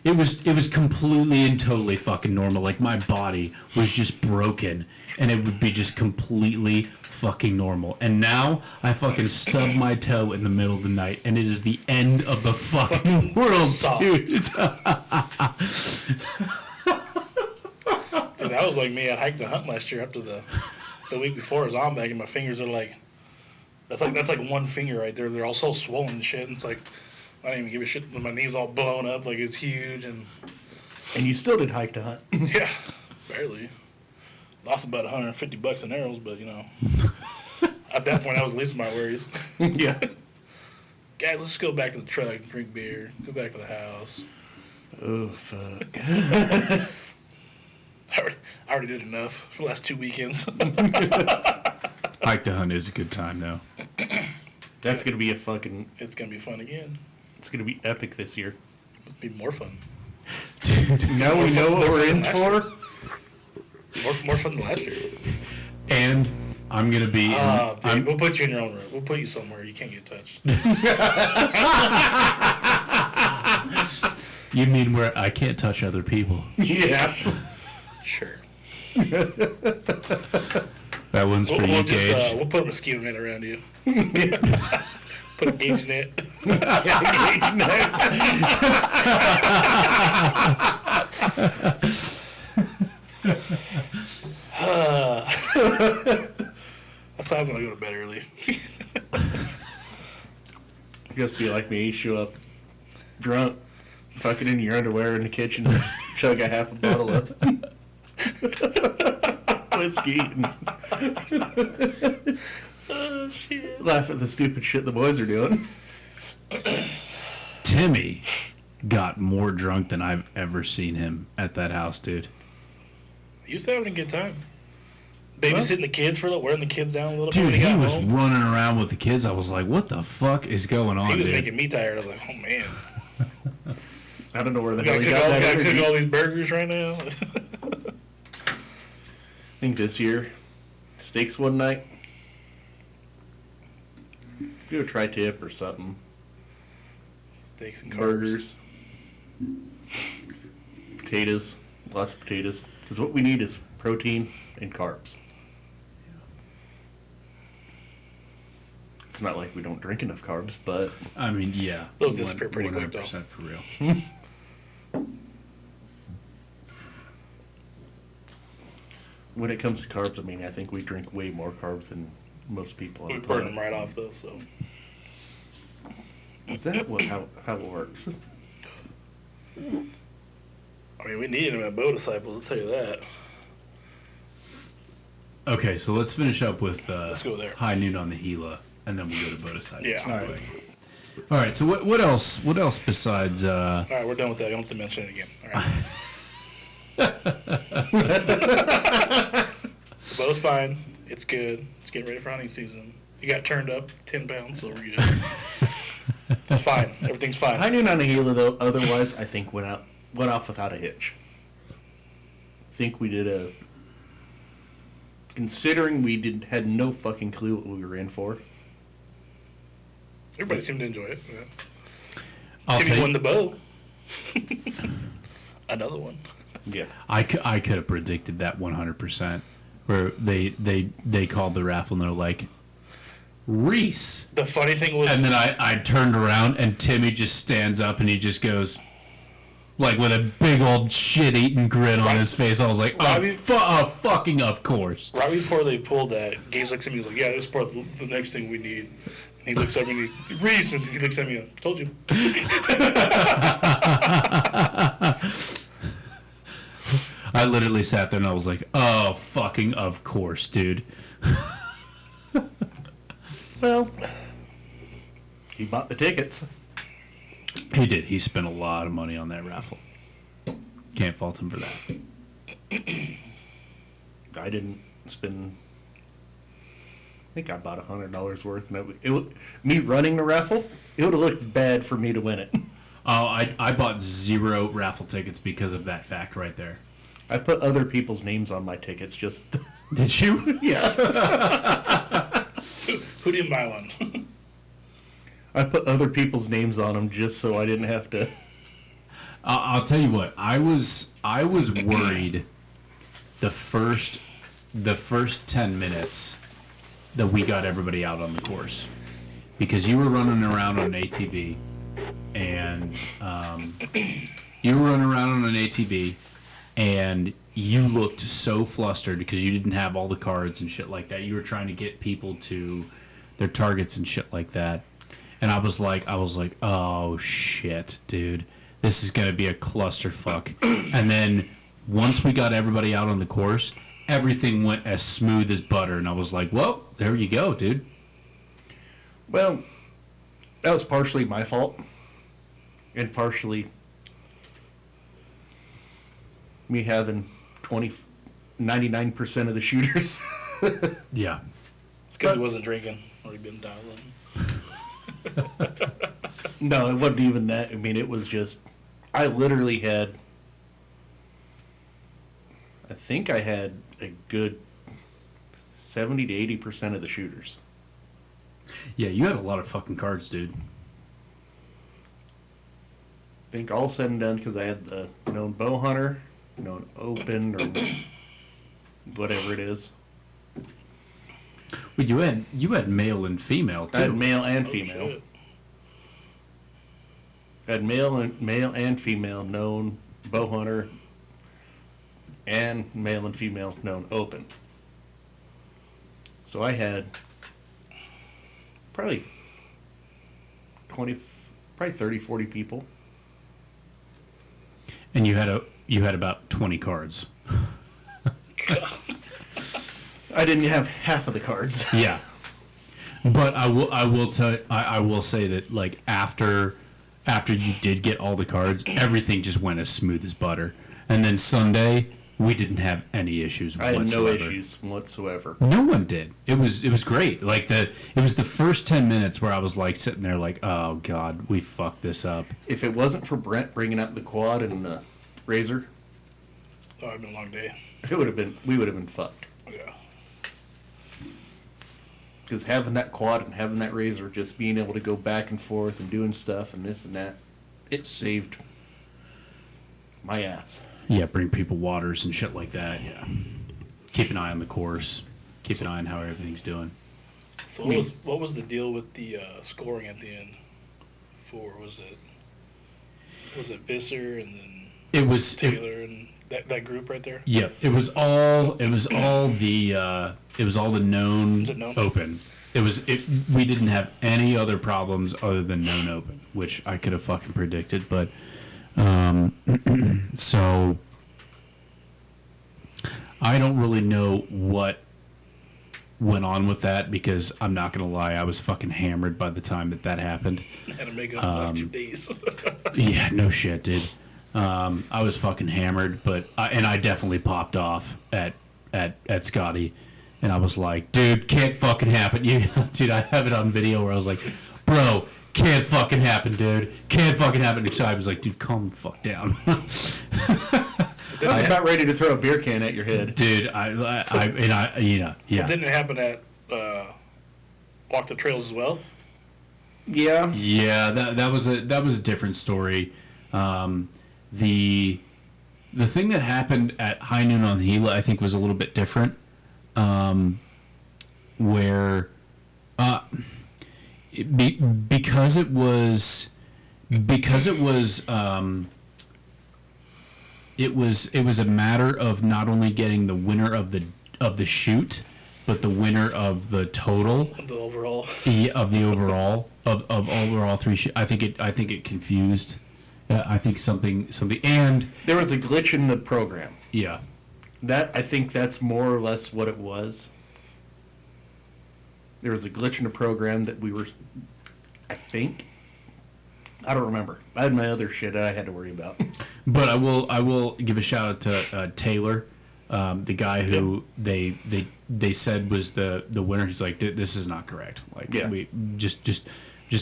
It was completely and totally fucking normal. Like my body was just broken, and it would be just completely fucking normal. And now I fucking stub my toe in the middle of the night, and it is the end of the fucking world, dude. Dude, that was like me. I hiked the hunt last year after the week before. I was on back, and my fingers are like that's like one finger right there. They're all so swollen and shit. And it's like. I didn't even give a shit when my knee's all blown up, like it's huge, and you still did hike to hunt. Yeah, barely. Lost about $150 in arrows, but at that point I was least of my worries. Yeah. Guys, let's go back to the truck, drink beer, go back to the house. Oh fuck. I already did enough for the last 2 weekends. Hike to hunt is a good time though. That's gonna be a fucking. It's gonna be fun again. It's gonna be epic this year. It'll be more fun. Dude, now we know what we're in for. More fun than last year. And I'm gonna be. Dude, we'll put you in your own room. We'll put you somewhere you can't get touched. You mean where I can't touch other people? Yeah. Sure. That one's for you, Gage. We'll put a mosquito net around you. Put a gauge net. That's why I'm gonna go to bed early. Just be like me. You show up drunk, fucking in your underwear in the kitchen, chug a half a bottle of whiskey, and Oh shit! laugh at the stupid shit the boys are doing. Timmy got more drunk than I've ever seen him at that house, dude. He was having a good time. Babysitting the kids for a little, wearing the kids down a little Dude, bit. he When was got home. running around with the kids. I was like, what the fuck is going on, He was dude? making me tired. I was like, oh man. I don't know where the We hell gotta he cook, got all, we that gotta energy. cook all these burgers right now. I think this year, steaks one night. Do a tri-tip or something. Steaks and carbs. Burgers. Potatoes. Lots of potatoes. Because what we need is protein and carbs. It's not like we don't drink enough carbs, but I mean, yeah. Those disappear pretty quick, though. 100% for real. when it comes to carbs, I mean, I think we drink way more carbs than most people on We the burn planet. them right off, though, so. Is that how it works? I mean, we needed them at Bow Disciples, I'll tell you that. Okay, so let's finish up with Let's go there. high noon on the Gila, and then we'll go to Bodhisattva. Yeah. All right. All right. So what else? What else besides? All right, we're done with that. You don't have to mention it again. All right. The bow's fine. It's good. It's getting ready for hunting season. You got turned up 10 pounds, so we're good. It's fine. Everything's fine. High noon on a Gila, though, otherwise, I think went off without a hitch. I think we did a... Considering we had no fucking clue what we were in for. Everybody seemed to enjoy it. Yeah. I'll Timmy take. won the bow. Another one. Yeah. I could have predicted that 100%. Where they called the raffle and they're like, Rize. The funny thing was, And then I turned around and Timmy just stands up and he just goes, like with a big old shit-eating grin on his face. I was like, Robbie- fucking of course. right before they pulled that, Gaze looks at me and was like, yeah, this is part of the next thing we need. And he looks at me and Reese, and he looks at me and told you. I literally sat there and I was like, oh, fucking of course, dude. Well, he bought the tickets. He did. He spent a lot of money on that raffle. Can't fault him for that. I didn't spend... I think I bought $100 worth. And me running the raffle, it would have looked bad for me to win it. Oh, I bought 0 raffle tickets because of that fact right there. I put other people's names on my tickets just... Did you? Yeah. Who didn't buy one? I put other people's names on them just so I didn't have to... I'll tell you what. I was worried the first 10 minutes that we got everybody out on the course because you were running around on an ATV and you looked so flustered because you didn't have all the cards and shit like that. You were trying to get people to their targets and shit like that. And I was like, oh shit, dude. This is going to be a clusterfuck. And then once we got everybody out on the course, everything went as smooth as butter. And I was like, well, there you go, dude. Well, that was partially my fault. And partially me having 99% of the shooters. Yeah. It's because he wasn't drinking. Or he'd been dialing. No, it wasn't even that. I mean, it was just... I literally had... I think I had a good 70 to 80% of the shooters. Yeah, you had a lot of fucking cards, dude. I think all said and done, because I had the known bow hunter, known open, or whatever it is. Well, you had male and female, too. I had male and Oh, female. shit. I had male and female known bow hunter, and male and female known open. So I had probably 30, 40 people. And you had about 20 cards. I didn't have half of the cards. Yeah. But I will say that like after you did get all the cards, everything just went as smooth as butter. And then Sunday We didn't have any issues I had whatsoever. no issues whatsoever. No one did. It was great. Like it was the first 10 minutes where I was like sitting there like, oh god, we fucked this up. If it wasn't for Brent bringing out the quad and the Razor, Oh, it's been a long day. we would have been fucked. Yeah. Because having that quad and having that Razor, just being able to go back and forth and doing stuff and this and that, it saved my ass. Yeah, bring people waters and shit like that. Yeah. Keep an eye on the course. Keep an eye on how everything's doing. So what was the deal with the scoring at the end? Was it Visser and then It was Taylor and that group right there? Yeah, it was all the known Was it known? open. We didn't have any other problems other than known open, which I could have fucking predicted, but so I don't really know what went on with that because I'm not gonna lie, I was fucking hammered by the time that happened. Had to make up the last 2 days. Yeah, no shit, dude. I was fucking hammered, but I definitely popped off at Scotty, and I was like, dude, can't fucking happen. Dude, I have it on video where I was like, bro, can't fucking happen, dude. Can't fucking happen. And Scotty was like, dude, calm the fuck down. I was about ready to throw a beer can at your head. Dude, yeah. Didn't it happen at Walk the Trails as well? Yeah. Yeah, that was a different story. The thing that happened at High Noon on the Gila, I think, was a little bit different. Where because it was a matter of not only getting the winner of the shoot, but the winner of the total. The overall. Of the overall of overall 3 shoot. I think it confused. I think something and There was a glitch in the program. yeah. I think that's more or less what it was. There was a glitch in the program that we were, I think. I don't remember. I had my other shit I had to worry about. But I will give a shout out to Taylor, the guy who they said was the winner. He's like, this is not correct. Like, Yeah. we just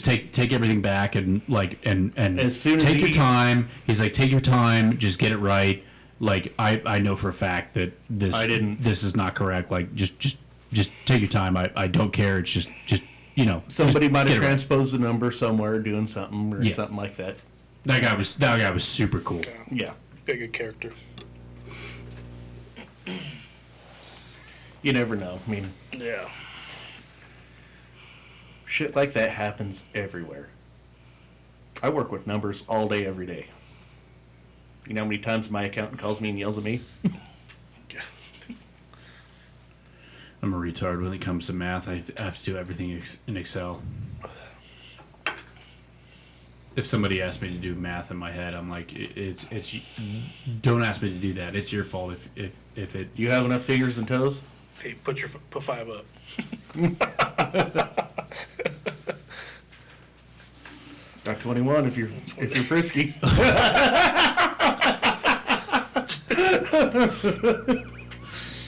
take everything back and As soon as take your he- time. He's like, take your time, just get it right. Like, I know for a fact that this is not correct. Like, just take your time. I don't care. It's just Somebody just might get have it right. transposed a number somewhere, doing something or Yeah. something like that. That guy was super cool. Yeah. Big a character. You never know. I mean, Yeah. shit like that happens everywhere. I work with numbers all day, every day. You know how many times my accountant calls me and yells at me? I'm a retard when it comes to math. I have to do everything in Excel. If somebody asks me to do math in my head, I'm like, it's don't ask me to do that. It's your fault if it. You have enough fingers and toes? Hey, put 5 up. Got 21 if you're frisky.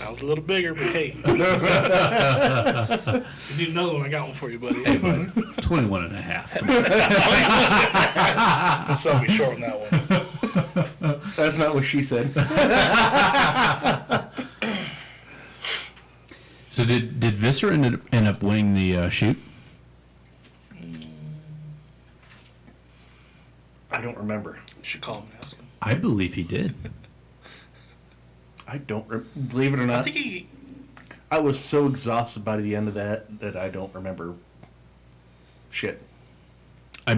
I was a little bigger, but hey. If you need another one, I got one for you, buddy. Hey, bud, 21 and a half. So I'll be short on that one. That's not what she said. So did Visser end up winning the shoot? I don't remember. You should call him and ask him. I believe he did. I don't believe it or I not. think I was so exhausted by the end of that I don't remember shit. I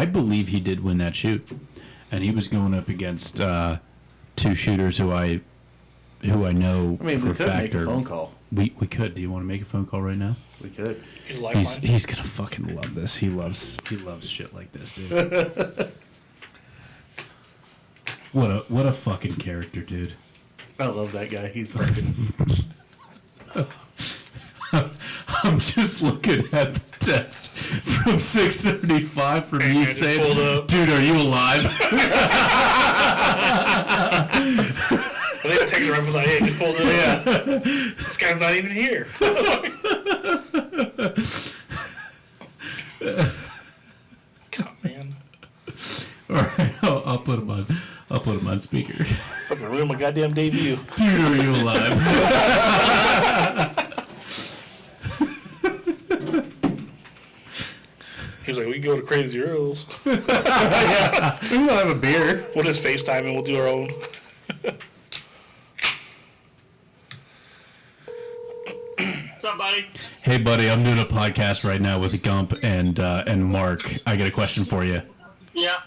believe he did win that shoot, and he was going up against 2 shooters who I know I mean, for we a could fact make a phone call. We could. Do you want to make a phone call right now? We could. he's a lifeline. He's gonna fucking love this. He loves shit like this, dude. What a fucking character, dude. I love that guy. He's fucking. I'm just looking at the text from 675 from you just saying, pulled up. dude, are you alive? they have a text rifle like, hey, just pulled it. Yeah. This guy's not even here. God, man. All right, I'll put him on. I'll put him on speaker. Fucking ruined my goddamn debut. Dude, are you alive? He was like, we can go to Crazy Earls. Yeah, we will have a beer. We'll just FaceTime and we'll do our own. What's up, buddy? Hey, buddy, I'm doing a podcast right now with Gump and Mark. I got a question for you. Yeah.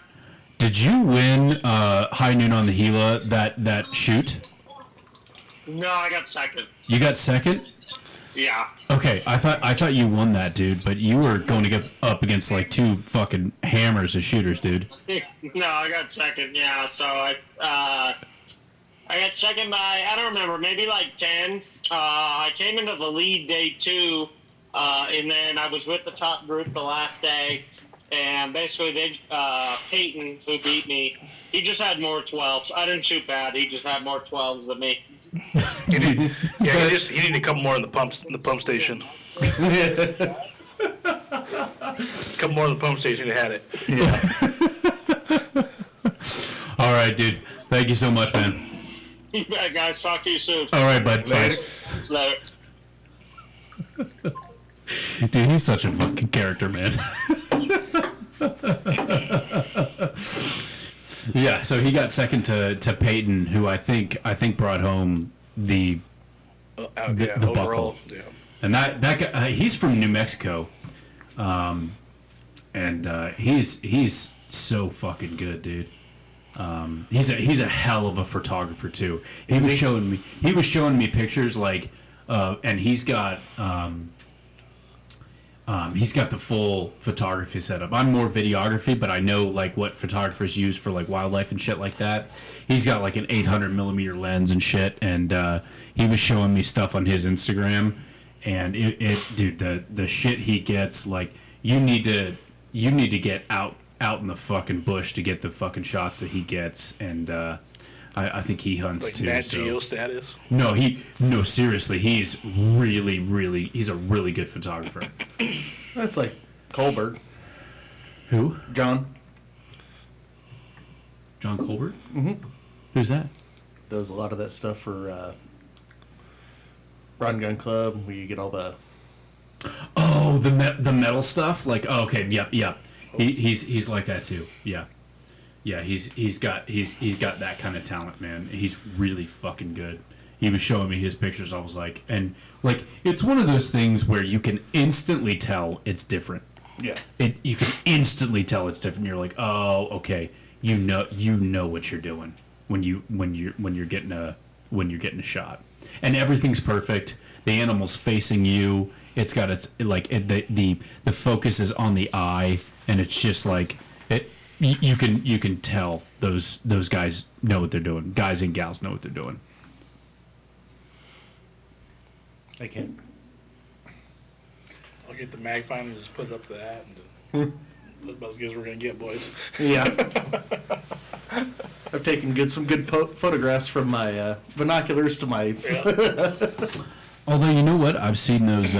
Did you win High Noon on the Gila that shoot? No, I got second. You got second? Yeah. Okay, I thought you won that, dude, but you were going to get up against like two fucking hammers of shooters, dude. No, I got second. Yeah. So I got second by, I don't remember, maybe like 10. I came into the lead day 2, and then I was with the top group the last day. And basically, Peyton, who beat me, he just had more 12s. I didn't shoot bad. He just had more 12s than me. He needed a couple more in the pump station. A couple more in the pump station, he had it. Yeah. All right, dude. Thank you so much, man. You bet, guys. Talk to you soon. All right, bud. Later. Later. Dude, he's such a fucking character, man. Yeah, so he got second to Peyton, who I think brought home the overall, buckle. Yeah. And that guy, he's from New Mexico, and he's so fucking good, dude. He's a hell of a photographer too. He was showing me pictures like, and he's got the full photography setup. I'm more videography, but I know like what photographers use for like wildlife and shit like that. He's got like an 800 millimeter lens and shit, and he was showing me stuff on his Instagram, and dude, the shit he gets, like you need to get out in the fucking bush to get the fucking shots that he gets, and I think he hunts like too. Nat so. Geo status. No, seriously, he's he's a really good photographer. That's like Colbert. Who? John Colbert? Mm-hmm. Who's that? does a lot of that stuff for Rod and Gun Club, where you get all the... Oh, the metal stuff? Like, oh, okay, yep. He's like that too. Yeah. Yeah, he's got that kind of talent, man. He's really fucking good. He was showing me his pictures. I was like, and like, it's one of those things where you can instantly tell it's different. Yeah. You can instantly tell it's different. You're like, oh, okay. You know what you're doing when you're getting a shot, and everything's perfect. The animal's facing you. It's got the focus is on the eye, and it's just like it. You can tell those guys know what they're doing. Guys and gals know what they're doing. I can't. I'll get the mag finder and just put it up to that. And that's about as good as we're going to get, boys. Yeah. I've taken some good photographs from my binoculars to my... Yeah. Although, you know what? I've seen those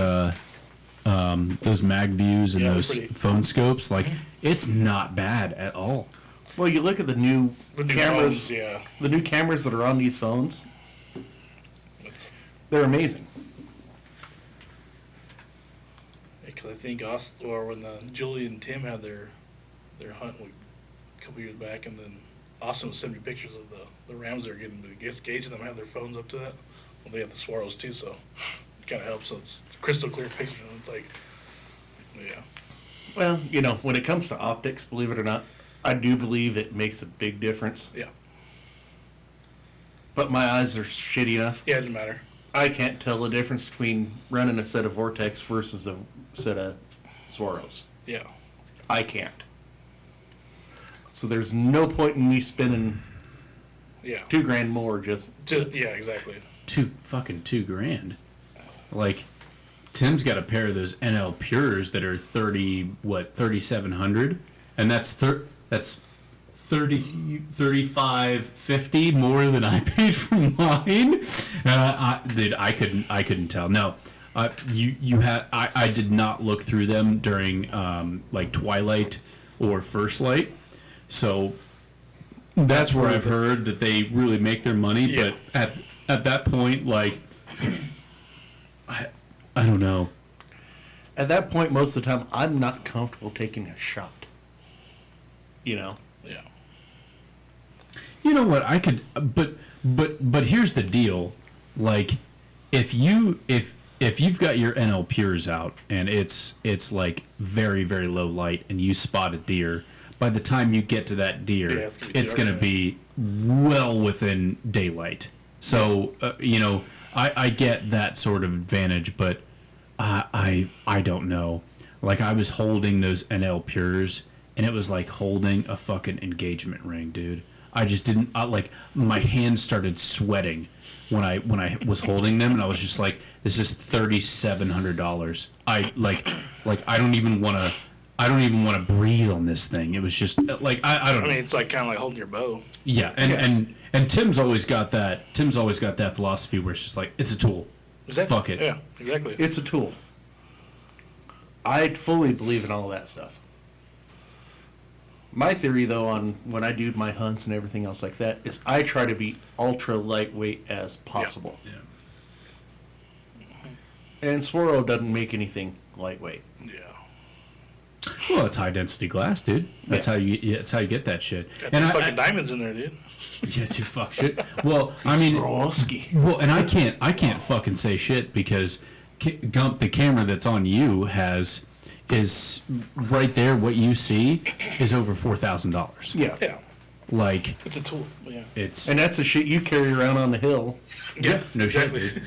mag views and those phone scopes. Like, it's not bad at all. Well, you look at the new cameras. Phones, yeah. The new cameras that are on these phones. They're amazing. Because I think when Julie and Tim had their hunt a couple years back, and then Austin was sending me pictures of the rams they're getting. Gage and them have their phones up to that. Well, they have the swirls too, so it kind of helps. So it's crystal clear pictures, and it's like, yeah. Well, when it comes to optics, believe it or not, I do believe it makes a big difference. Yeah. But my eyes are shitty enough. Yeah, it doesn't matter. I can't tell the difference between running a set of Vortex versus a set of Swaros. Yeah. I can't. So there's no point in me spending Yeah. $2,000 more just Yeah, exactly. $2,000. Like, Tim's got a pair of those NL Pures that are 3,700, and that's $35.50 more than I paid for mine. Dude, I couldn't tell. No, I did not look through them during like twilight or first light, so that's where I've heard that they really make their money. Yeah. But at that point, like, I don't know. At that point, most of the time, I'm not comfortable taking a shot. You know? Yeah. You know what? I could, but here's the deal. Like, if you've got your NL Pures out and it's like very, very low light and you spot a deer, by the time you get to that deer, Yeah, it's going to be well within daylight. So, you know, I get that sort of advantage, but I don't know. Like, I was holding those NL Pures, and it was like holding a fucking engagement ring, dude. I just didn't, like, my hands started sweating when I was holding them, and I was just like, this is $3,700. I don't even want to breathe on this thing. It was just like, I don't know. I mean, it's like kind of like holding your bow. Yeah, and Tim's always got that philosophy where it's just like, it's a tool. Exactly. Fuck it. Yeah, exactly. It's a tool. I fully believe in all that stuff. My theory, though, on when I do my hunts and everything else like that, is I try to be ultra lightweight as possible. Yeah. And Swaro doesn't make anything lightweight. Yeah. Well, it's high density glass, dude. That's how you get that shit. Got And some fucking diamonds in there, dude. yeah, dude, fuck shit. Well, I mean, Swarovski. and I can't fucking say shit because Gump, the camera that's on you is right there. What you see is over $4,000. Yeah. Yeah. Like, It's a tool. Yeah. it's And that's the shit you carry around on the hill. Yeah. no shit, exactly. dude.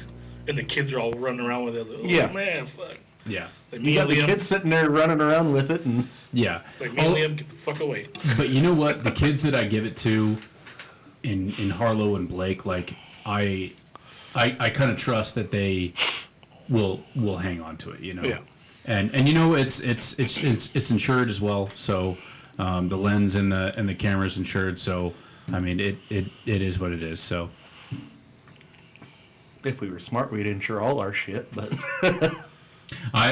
And the kids are all running around with it. Like, oh, Yeah. man, fuck. Yeah, Like You me got and the Liam. kids sitting there running around with it, and yeah. It's like me and Liam, get the fuck away. But you know what? The kids that I give it to in Harlow and Blake, like, I kind of trust that they will hang on to it, you know. Yeah. And you know, it's insured as well, so the lens and the camera's insured, so I mean it is what it is. So if we were smart, we'd insure all our shit. But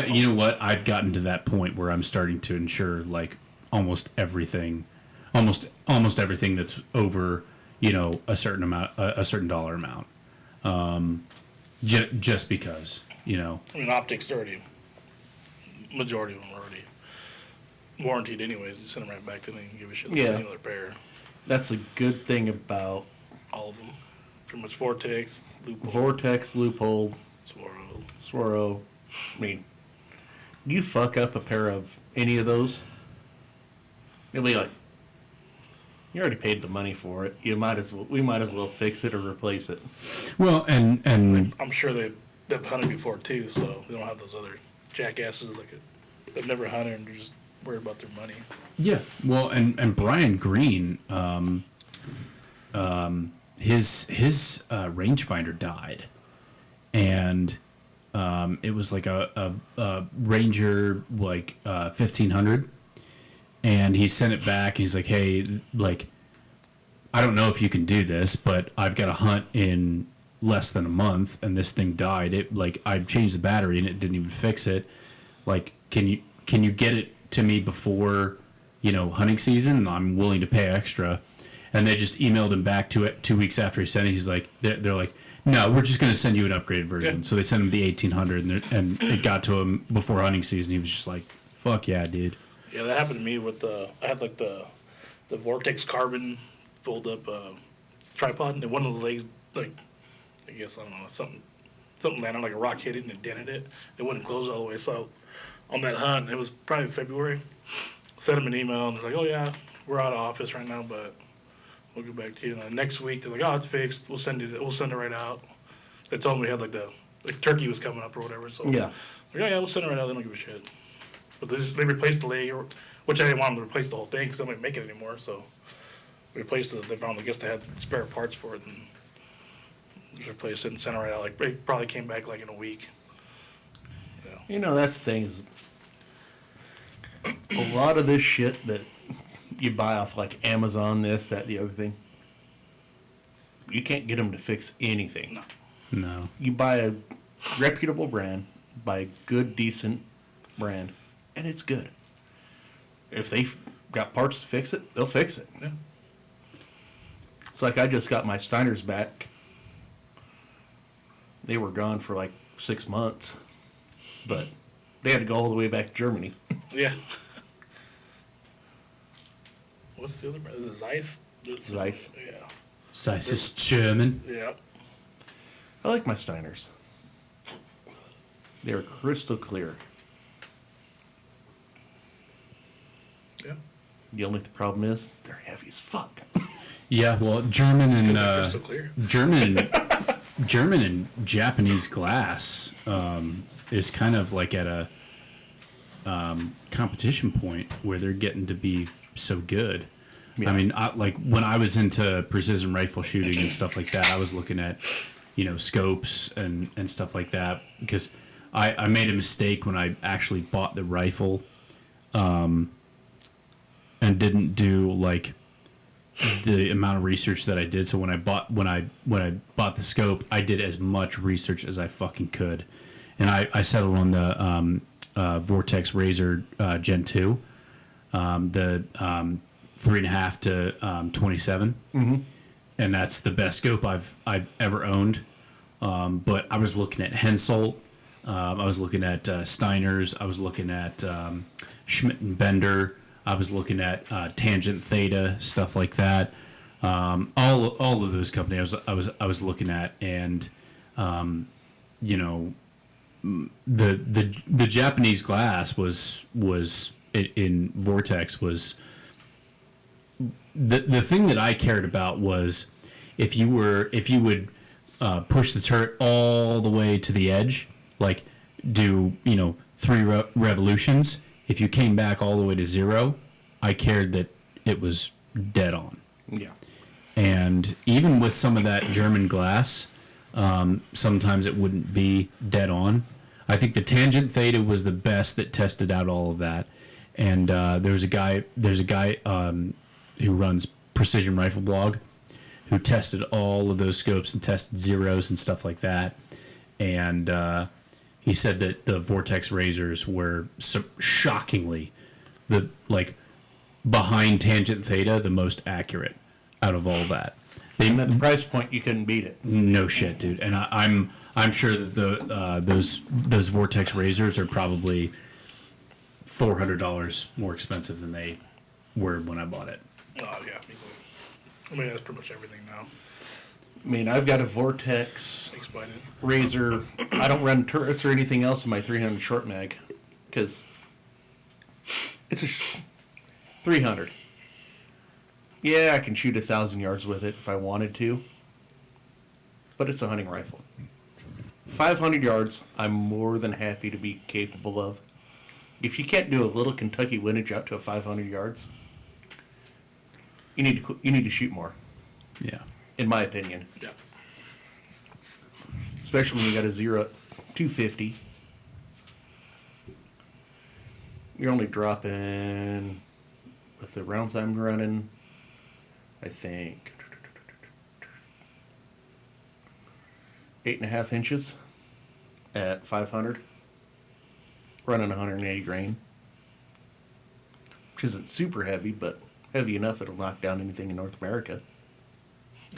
you know what? I've gotten to that point where I'm starting to insure like almost everything that's over, you know, a certain amount, a certain dollar amount, just because, you know. I mean, optics already, majority of them are already warranted anyways. You send them right back to them and give a shit. Yeah. Send another pair. that's a good thing about All of them. Pretty much Vortex, Loophole, Vortex, Loophole, Swirl. Swaro. I mean, you fuck up a pair of any of those, it'll be like, you already paid the money for it. We might as well fix it or replace it. Well, and I'm sure they've hunted before too, so they don't have those other jackasses they've never hunted and they're just worried about their money. yeah, well, and Brian Green, his rangefinder died, and it was like a Ranger 1500, and he sent it back. And he's like, hey, like, I don't know if you can do this, but I've got a hunt in less than a month, and this thing died. It I changed the battery and it didn't even fix it. Like, can you get it to me before, hunting season? I'm willing to pay extra. And they just emailed him back to it 2 weeks after he sent it. He's like, they're like, no, we're just going to send you an upgraded version. Yeah. So they sent him the 1800, and it got to him before hunting season. He was just like, fuck yeah, dude. Yeah, that happened to me with I had like the Vortex Carbon fold up tripod, and one of the legs, like, I guess, I don't know, something landed on like a rock, hit it and it dented it. It wouldn't close all the way. So on that hunt, it was probably February, sent them an email and they're like, oh yeah, we're out of office right now, but we'll get back to you. And then next week they're like, oh, it's fixed. We'll send it right out. They told me we had like turkey was coming up or whatever. So Yeah. like, oh yeah, we'll send it right out. They don't give a shit. But they replaced the leg, which I didn't want them to replace the whole thing because I didn't make it anymore. So we replaced it. They found, I guess they had spare parts for it and just replaced it and sent it right out. Like it probably came back like in a week. Yeah. That's things. A lot of this shit that you buy off like Amazon, this, that, the other thing. You can't get them to fix anything. No. You buy a reputable brand, buy a good, decent brand, and it's good. If they've got parts to fix it, they'll fix it. Yeah. It's like I just got my Steiners back. They were gone for like 6 months, but they had to go all the way back to Germany. Yeah. What's the other brand? Is it Zeiss? Zeiss. Yeah. Zeiss is German. Yeah. I like my Steiners. They're crystal clear. Yeah. The only problem is they're heavy as fuck. Yeah, well, German and Crystal clear. German and Japanese glass is kind of like at a competition point where they're getting to be so good. Yeah. I mean, like when I was into precision rifle shooting and stuff like that, I was looking at, scopes and stuff like that because I made a mistake when I actually bought the rifle and didn't do like the amount of research that I did. So when I bought the scope, I did as much research as I fucking could, and I settled on the Vortex Razor Gen 2, the 3.5 to 27, and that's the best scope I've ever owned. But I was looking at Hensoldt, I was looking at Steiners, I was looking at Schmidt and Bender. I was looking at Tangent Theta, stuff like that. All of those companies I was looking at, and the Japanese glass was in Vortex was the thing that I cared about was if you would push the turret all the way to the edge, like do 3 revolutions. If you came back all the way to 0, I cared that it was dead on. Yeah. And even with some of that German glass, sometimes it wouldn't be dead on. I think the Tangent Theta was the best that tested out all of that. And there's a guy who runs Precision Rifle Blog who tested all of those scopes and tested zeros and stuff like that. And he said that the Vortex razors were shockingly behind Tangent Theta, the most accurate out of all that. And at the price point, you couldn't beat it. No shit, dude. And I'm sure that those Vortex razors are probably $400 more expensive than they were when I bought it. Oh yeah, easily. I mean, that's pretty much everything now. I mean, I've got a Vortex Explain it. Razor. I don't run turrets or anything else in my 300 short mag because it's a 300. Yeah, I can shoot 1,000 yards with it if I wanted to, but it's a hunting rifle. 500 yards, I'm more than happy to be capable of. If you can't do a little Kentucky windage out to a 500 yards, you need to shoot more, Yeah. in my opinion. Yeah. Especially when you got a 0 at 250. You're only dropping, with the rounds I'm running, I think 8.5 inches at 500, running 180 grain, which isn't super heavy, but heavy enough it'll knock down anything in North America.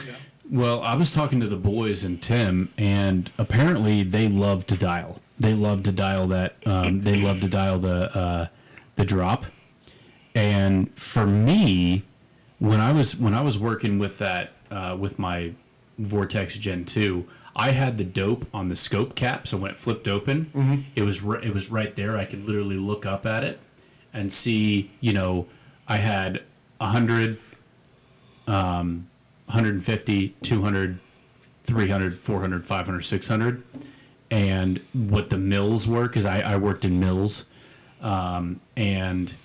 Yeah. Well, I was talking to the boys and Tim, and apparently they love to dial. They love to dial that. They love to dial the drop. And for me, when I was working with that with my Vortex Gen 2, I had the dope on the scope cap, so when it flipped open, it was right there. I could literally look up at it and see. I had 100. 150, 200, 300, 400, 500, 600, and what the mills were, because I worked in mills, and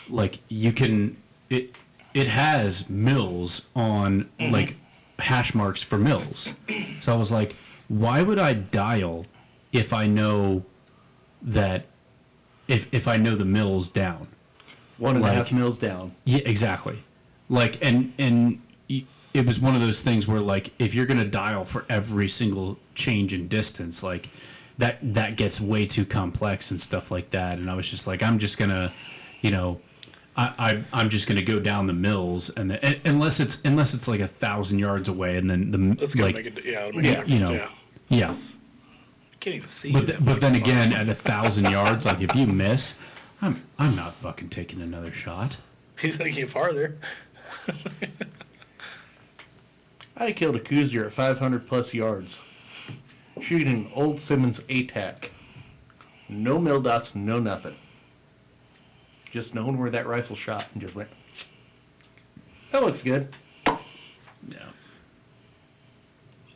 like you can, it has mills on like hash marks for mills. So I was like, why would I dial if I know that, if I know the mill's down? 1.5 mils down. Yeah, exactly. Like, it was one of those things where, like, if you're going to dial for every single change in distance, like, that gets way too complex and stuff like that. And I was just like, I'm just going to, you know, I'm just going to go down the mills, and unless it's like 1,000 yards away, and then That's gonna like, make it. Yeah, it'll make yeah, a you difference, know, yeah. yeah. Can't even see. But then again, at 1,000 yards, like if you miss, I'm not fucking taking another shot. He's gonna get farther. I killed a cruiser at 500 plus yards, shooting an old Simmons ATAC. No mil dots, no nothing. Just knowing where that rifle shot and just went, that looks good. Yeah.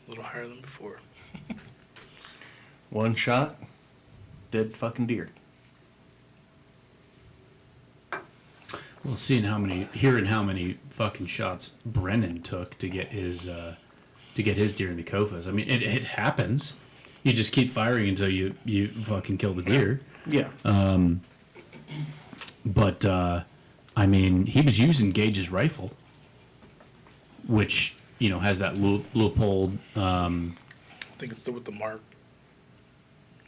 A little higher than before. One shot, dead fucking deer. Well, hearing how many fucking shots Brennan took to get his deer in the Kofas. I mean, it happens. You just keep firing until you fucking kill the deer. Yeah. But I mean, he was using Gage's rifle, which has that Leupold. I think it's still with the mark.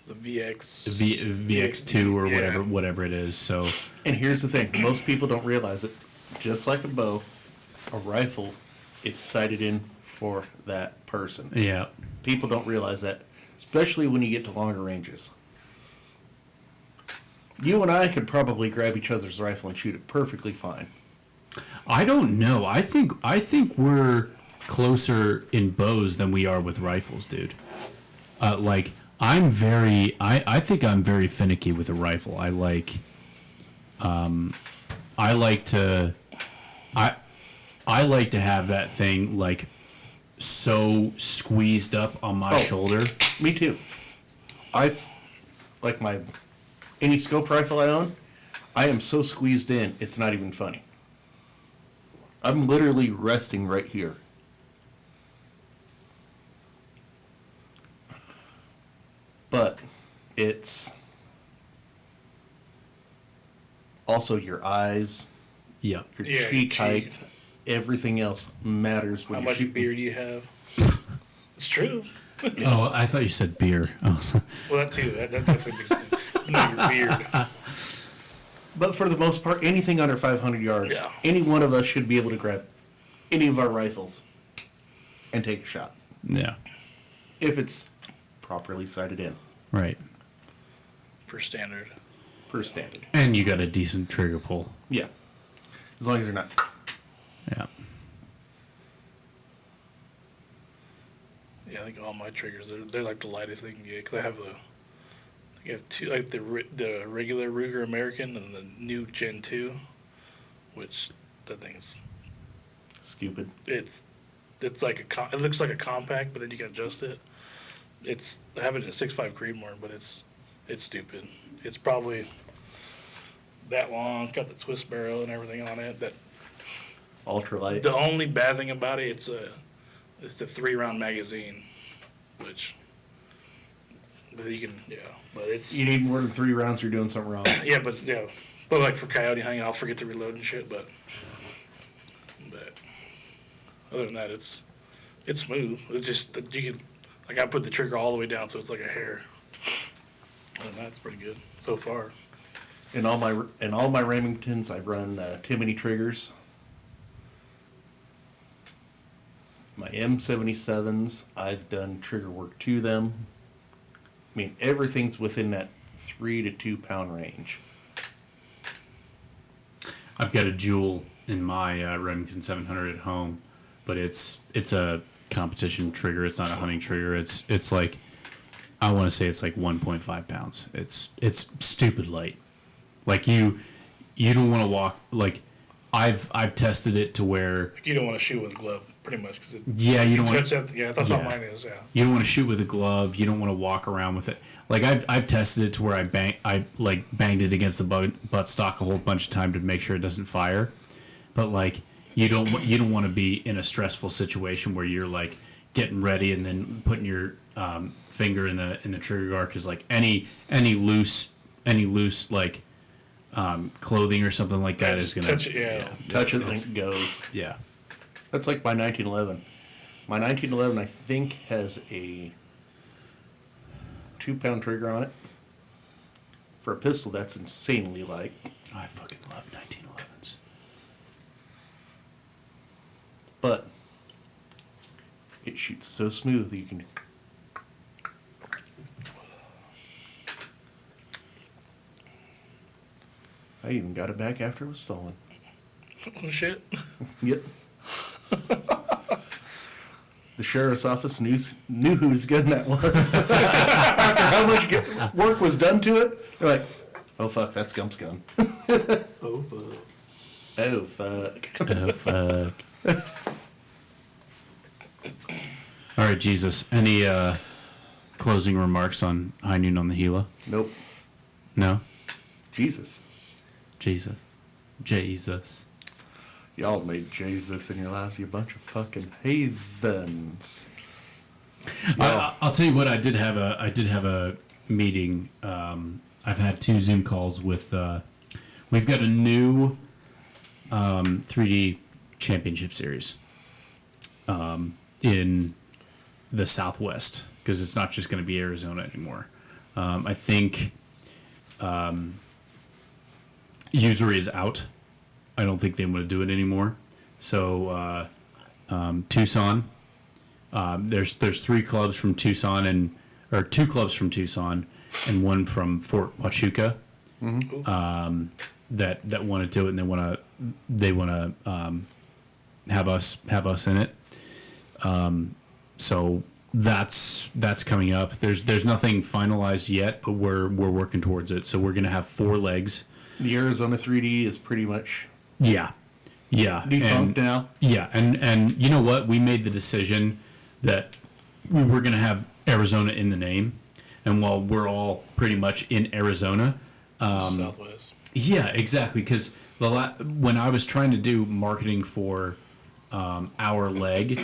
The VX. VX2 or yeah. whatever it is. So. And here's the thing: most people don't realize it. Just like a bow, a rifle is sighted in for that person. Yeah. People don't realize that, especially when you get to longer ranges. You and I could probably grab each other's rifle and shoot it perfectly fine. I don't know. I think we're closer in bows than we are with rifles, dude. Like I think I'm very finicky with a rifle. I like to have that thing like so squeezed up on my shoulder. Me too. Any scope rifle I own, I am so squeezed in, it's not even funny. I'm literally resting right here. But it's also your eyes, Yeah. your Yeah, cheek your height, cheek. everything else matters when How you're much shooting. beer do you have? It's true. Oh, I thought you said beer. Oh, Well, that too. That definitely makes sense. No, your beard. But for the most part, anything under 500 yards, Yeah. any one of us should be able to grab any of our rifles and take a shot. yeah. If it's properly sighted in, Right. Per standard. per standard. And you got a decent trigger pull. Yeah. As long as they're not. Yeah. Yeah, I think all my triggers they're like the lightest they can get because I have two, like the regular Ruger American and the new Gen 2, which that thing's Stupid. it's like it looks like a compact, but then you can adjust it. I have it in a 6.5 Creedmoor, but it's stupid. It's probably that long, got the twist barrel and everything on it. That Ultralight. the only bad thing about it, it's the 3-round magazine, but you can but it's You need more than 3 rounds, you're doing something wrong. but like for coyote hunting, I'll forget to reload and shit. But other than that, it's smooth. It's just that you can like I put the trigger all the way down, so it's like a hair. Other than that, it's pretty good so far. In all my Remingtons, I run Timony triggers. My M77s, I've done trigger work to them. I mean, everything's within that 3 to 2 pound range. I've got a Jewel in my Remington 700 at home, but it's a competition trigger. It's not a hunting trigger. It's like, I want to say it's like 1.5 pounds. It's stupid light. Like you don't want to walk. Like I've tested it to where You don't want to shoot with a glove, pretty much, because you don't want touch that. Yeah, that's Yeah. what mine is. Yeah. you don't want to shoot with a glove. You don't want to walk around with it. Like I've tested it to where I banged it against the buttstock a whole bunch of time to make sure it doesn't fire. But like you don't want to be in a stressful situation where you're like getting ready and then putting your finger in the trigger guard, because like any loose like clothing or something like that is just gonna touch it, yeah. Touch it and it goes. Yeah. That's like my 1911. My 1911, I think, has a 2-pound trigger on it. For a pistol, that's insanely light. I fucking love 1911s. But it shoots so smooth that you can. I even got it back after it was stolen. Oh, shit. Yep. The sheriff's office knew whose gun that was. After how much work was done to it, they're like, "Oh fuck, that's Gump's gun." Oh, fuck. Oh fuck. Oh, fuck. All right, Jesus. Any closing remarks on High Noon on the Gila? Nope. No? Jesus. Jesus. Y'all made Jesus in your lives, you bunch of fucking heathens. I'll tell you what. I did have a meeting. I've had 2 Zoom calls with. We've got a new 3D championship series in the Southwest, because it's not just going to be Arizona anymore. I think Usury is out. I don't think they want to do it anymore. So Tucson. There's 3 clubs from Tucson or 2 clubs from Tucson and 1 from Fort Huachuca that want to do it, and they want to have us in it. So that's coming up. There's nothing finalized yet, but we're working towards it. So we're gonna have 4 legs. The Arizona 3D is pretty much Yeah. defunct now. Yeah, and you know what? We made the decision that we were going to have Arizona in the name, and while we're all pretty much in Arizona, Southwest. yeah, exactly. Because when I was trying to do marketing for our leg,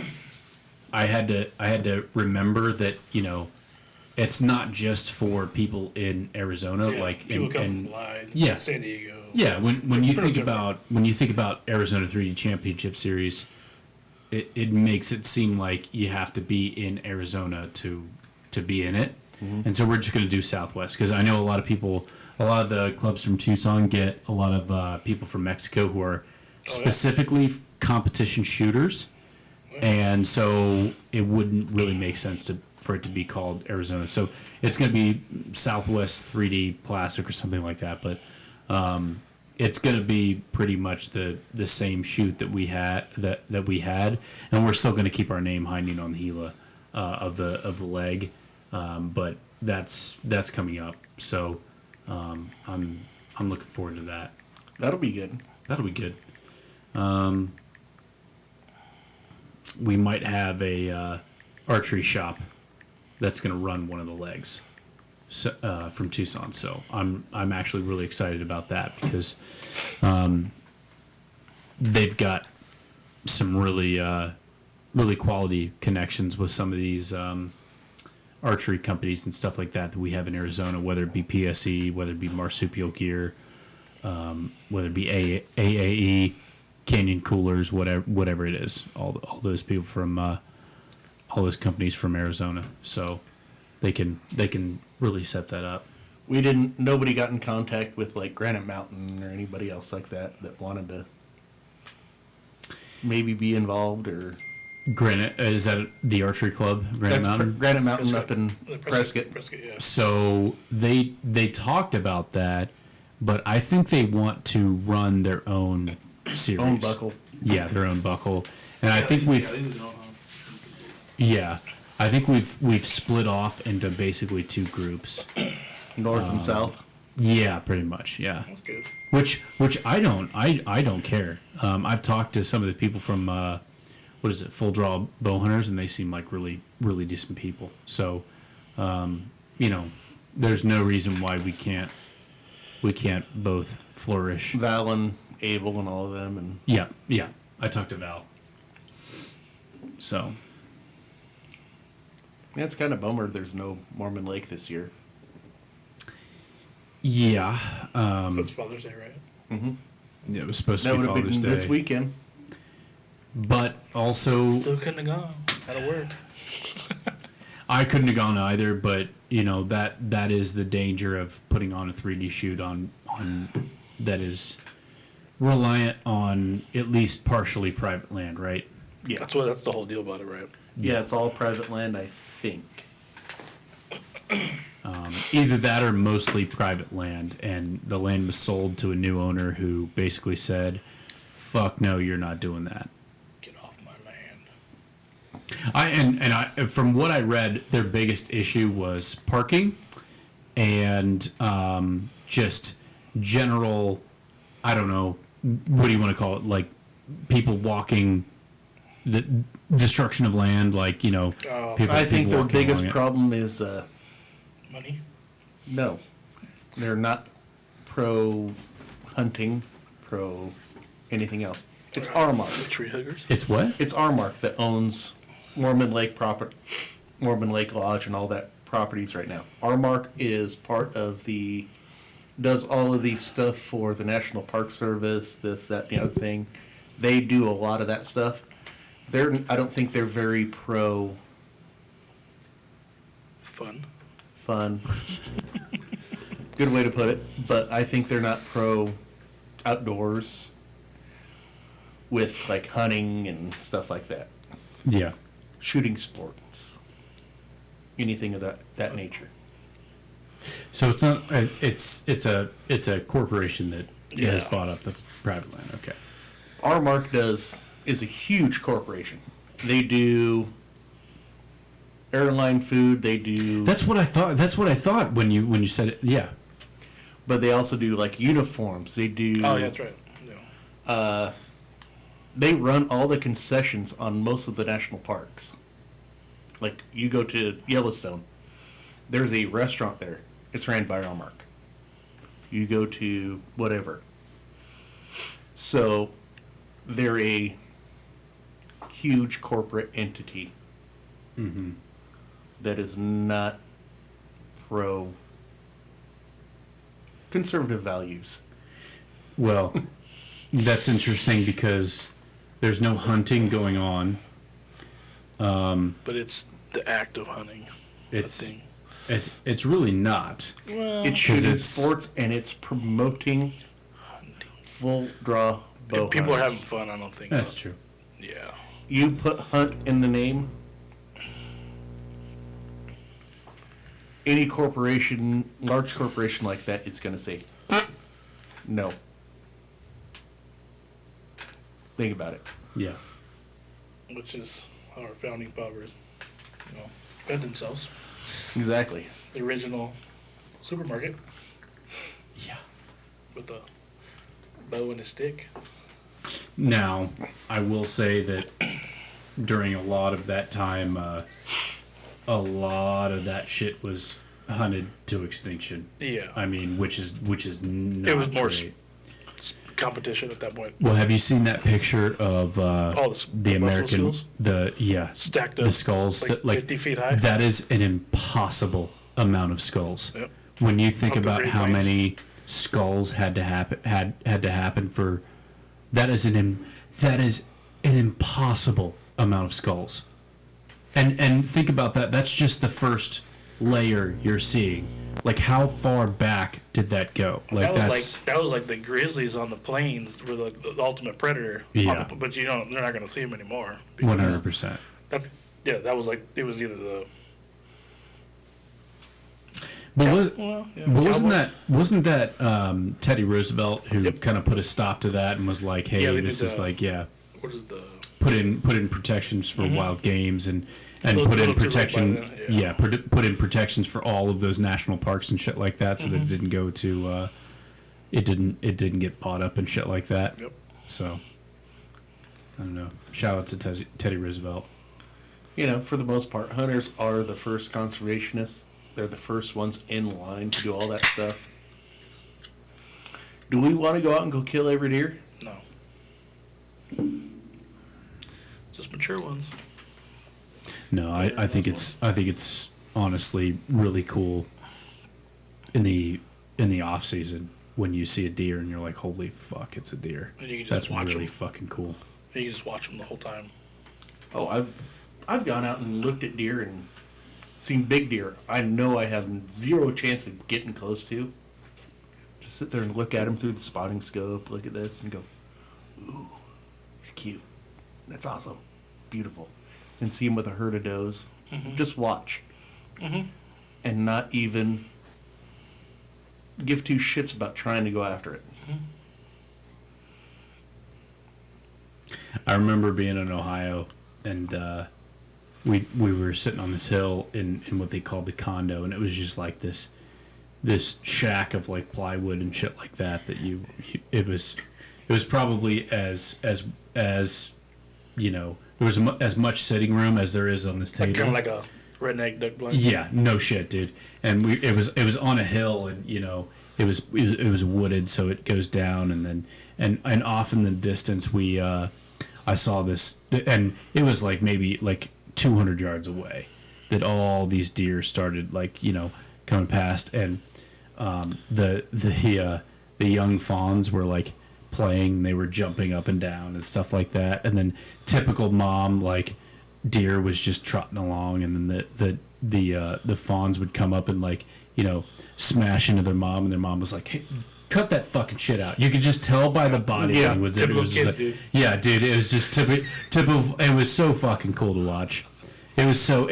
I had to remember that it's not just for people in Arizona, Yeah, like people come and from Light, yeah. San Diego. yeah, when you think Pretty about Arizona 3D Championship Series, it makes it seem like you have to be in Arizona to be in it, and so we're just going to do Southwest, because I know a lot of the clubs from Tucson get a lot of people from Mexico who are specifically competition shooters, and so it wouldn't really make sense for it to be called Arizona. So it's going to be Southwest 3D Classic or something like that, but it's going to be pretty much the same shoot that we had, and we're still going to keep our name High Noon on the Gila of the leg, but that's coming up. So I'm looking forward to that. That'll be good. That'll be good. We might have a archery shop that's going to run one of the legs from Tucson. So I'm actually really excited about that, because they've got some really quality connections with some of these archery companies and stuff like that we have in Arizona, whether it be PSE, whether it be Marsupial Gear, whether it be AAE, Canyon Coolers, whatever it is, all those people from all those companies from Arizona, so they can really set that up. Nobody got in contact with like Granite Mountain or anybody else like that wanted to maybe be involved, or Granite, is that the archery club, Granite Mountain? Granite Mountain Prescott. up in Prescott. Prescott, yeah. So they talked about that, but I think they want to run their own series. Own buckle. Yeah, their own buckle. And I think I think we've split off into basically 2 groups. North and south. Yeah, pretty much. Yeah. That's good. Which I don't care. I've talked to some of the people from what is it, Full Draw Bow Hunters, and they seem like really, really decent people. So there's no reason why we can't both flourish. Val and Abel and all of them, and Yeah. I talked to Val. So yeah, it's kind of bummer there's no Mormon Lake this year. Yeah. So it's Father's Day, right? Yeah, it was supposed to That be would have Father's been Day. this weekend. But also, Still couldn't have gone. Had to work. I couldn't have gone either, but, you know, that is the danger of putting on a 3D shoot on that is reliant on at least partially private land, right? Yeah. That's the whole deal about it, right? Yeah, it's all private land, I think. Either that or mostly private land, and the land was sold to a new owner who basically said, fuck no, you're not doing that. Get off my land. From what I read, their biggest issue was parking and just general, I don't know, what do you want to call it? Like people walking, the destruction of land, like, you know, people. I think people their walking biggest along it. problem is Money. no. They're not pro hunting, pro anything else. It's Armark. Tree huggers. It's what? It's Armark that owns Mormon Lake Mormon Lake Lodge and all that properties right now. Armark is part of does all of these stuff for the National Park Service, this, that, the other thing. They do a lot of that stuff. I don't think they're very pro Fun. Good way to put it. But I think they're not pro outdoors with like hunting and stuff like that. Yeah. Shooting sports. Anything of that nature. So it's not. It's a corporation that has Yeah. bought up the private land. Okay. Armark is a huge corporation. They do airline food. They do, That's what I thought. That's what I thought when you said it. Yeah. but they also do like uniforms. They do. Oh, yeah, that's right. Yeah. They run all the concessions on most of the national parks. Like you go to Yellowstone, there's a restaurant there. It's ran by Armark. You go to whatever. So they're a huge corporate entity that is not pro conservative values. Well, that's interesting because there's no hunting going on. But it's the act of hunting. It's thing. it's really not. Well, It's shooting it's- sports and it's promoting full draw bow people are having hunters. fun, I don't think. That's true. Yeah. You put hunt in the name, any corporation, large corporation like that is going to say, no. Think about it. Yeah. Which is how our founding fathers, fed themselves. Exactly. The original supermarket Yeah. with a bow and a stick. Now, I will say that during a lot of that time, a lot of that shit was hunted to extinction. Yeah. I mean, which is not It was more great. Competition at that point. Well, have you seen that picture of the the buffalo American skulls? Stacked up the skulls like 50 feet high? That is an impossible amount of skulls. Yep. When you think Up the about Great how Plains. many skulls had to happen for that is an impossible amount of skulls. And think about that. That's just the first layer you're seeing. Like, how far back did that go? Like, that was like the grizzlies on the plains were the ultimate predator. Yeah. But they're not going to see them anymore. 100%. That was like it was either the. But Cowboys. wasn't that Teddy Roosevelt who Yep. kind of put a stop to that and was like, hey, Yeah, they this did is the- like, yeah, What is the? put in protections for wild games and Little- put in little too late protection by then, yeah. put in protections for all of those national parks and shit like that so that it didn't go to it didn't get bought up and shit like that. Yep. So I don't know. Shout out to Teddy Roosevelt. For the most part, hunters are the first conservationists. They're the first ones in line to do all that stuff. Do we want to go out and go kill every deer? No. Just mature ones. No, I think it's honestly really cool in the in the off season when you see a deer and you're like, holy fuck, it's a deer. And you can just That's watch really them. fucking cool. You can just watch them the whole time. Oh, I've gone out and looked at deer and seen big deer. I know I have zero chance of getting close to. Just sit there and look at him through the spotting scope, look at this, and go, ooh, he's cute. That's awesome. Beautiful. And see him with a herd of does. Mm-hmm. Just watch. Mm-hmm. And not even give two shits about trying to go after it. I remember being in Ohio, and we were sitting on this hill in what they called the condo, and it was just like this shack of like plywood and shit like that. It was probably as you know, there was as much sitting room as there is on this table. Kind of like a redneck duck blind. Yeah, no shit, dude. And it was on a hill, and you know, it was wooded, so it goes down, and then and off in the distance I saw this, and it was like maybe like 200 yards away that all these deer started, like, you know, coming past, and the young fawns were like playing, they were jumping up and down and stuff like that, and then typical mom like deer was just trotting along, and then the fawns would come up and, like, you know, smash into their mom, and their mom was like, hey, cut that fucking shit out. You could just tell by the body language that it was just like, dude. yeah, dude, it was just typical. It was so fucking cool to watch. It was so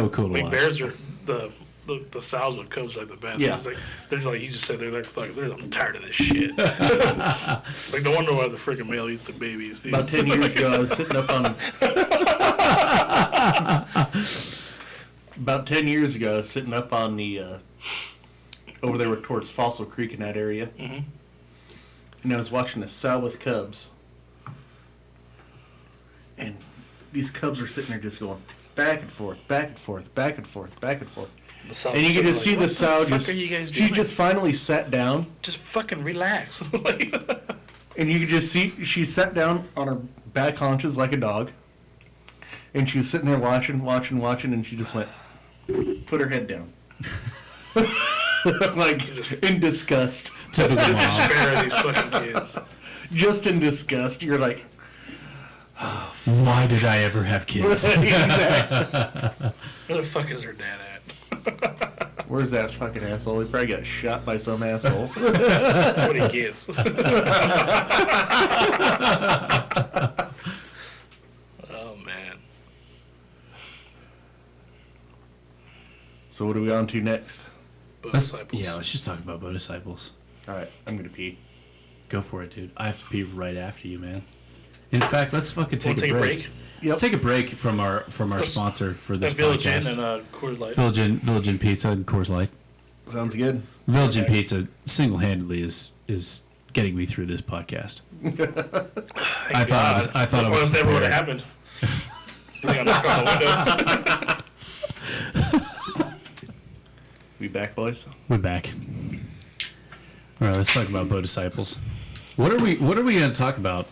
cool to Like watch. bears are the sows with cubs like the best. Yeah. It's like they're just like, you just said they're like, fuck, I'm tired of this shit. It's like, no wonder why the freaking male eats the babies. Dude. About 10 years ago, I was sitting up on about 10 years ago, I was sitting up on the over there towards Fossil Creek in that area, and I was watching a sow with cubs, and these cubs are sitting there just going back and forth, back and forth, back and forth, back and forth. And you can just see the sow just, are you guys she doing? just finally sat down, Just fucking relax. Like, and you could just see she sat down on her back haunches like a dog, and she was sitting there watching, and she just went, put her head down. Like, in disgust. Typical the mom. despair of these fucking kids. Just in disgust. You're like, Why did I ever have kids? exactly. Where the fuck is her dad at? Where's that fucking asshole? He probably got shot by some asshole. That's what he gets. Oh, man. So what are we on to next? Disciples. Let's just talk about Bodisciples. All right, I'm gonna pee. Go for it, dude. I have to pee right after you, man. In fact, let's fucking Wanna take a break. Yep. Let's take a break from our sponsor for this That's Village Inn podcast. and Coors Light. Village Inn Pizza and Coors Light. Sounds good. Village Inn Pizza single-handedly is getting me through this podcast. I thought I was What if never would prepared. have happened? I think I knocked on the window. We back, boys? We're back. All right, let's talk about Bodisciples. What are we going to talk about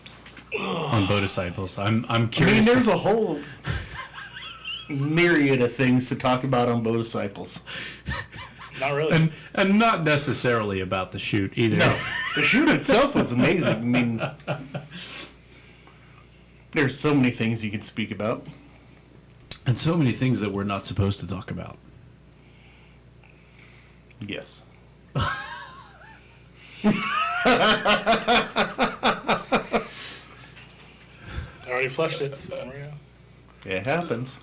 on Bodisciples? I'm I curious. mean, there's a whole myriad of things to talk about on Bodisciples. Not really. and not necessarily about the shoot either. No, the shoot itself was amazing. I mean, there's so many things you could speak about. And so many things that we're not supposed to talk about. Yes. I already flushed it. There we go. It happens.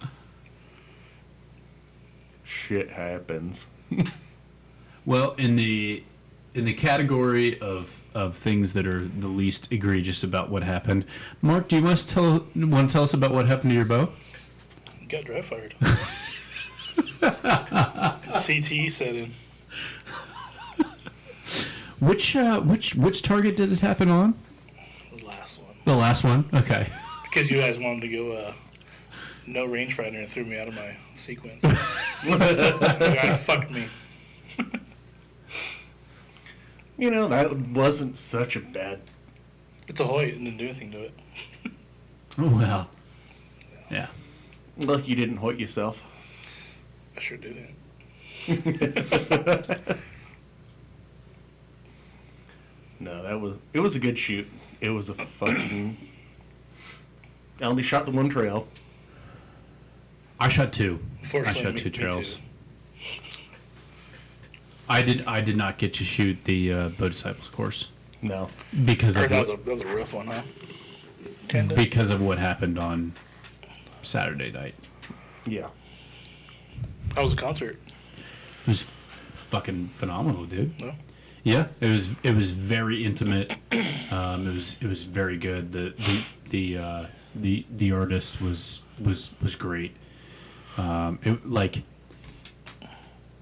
Shit happens. Well, in the category of things that are the least egregious about what happened, Mark, do you want to tell us about what happened to your bow? You got dry fired. CTE set in. Which target did it happen on? The last one. The last one. Okay. Because you guys wanted to go no rangefinder and threw me out of my sequence. The guy fucked me. You know, that wasn't such a bad... It's a Hoyt and didn't do anything to it. Oh, well. Yeah. Look, you didn't hoit yourself. I sure didn't. No, it was a good shoot. It was a fucking. I only shot the one trail. I shot two. I Fortunately, shot two me trails. too. I did not get to shoot the Bow Disciples course No. because Heard of that was a rough one, huh? Kinda. because of what happened on Saturday night. Yeah. How was the concert? It was fucking phenomenal, dude. No? Yeah, it was very intimate. It was very good. The artist was great.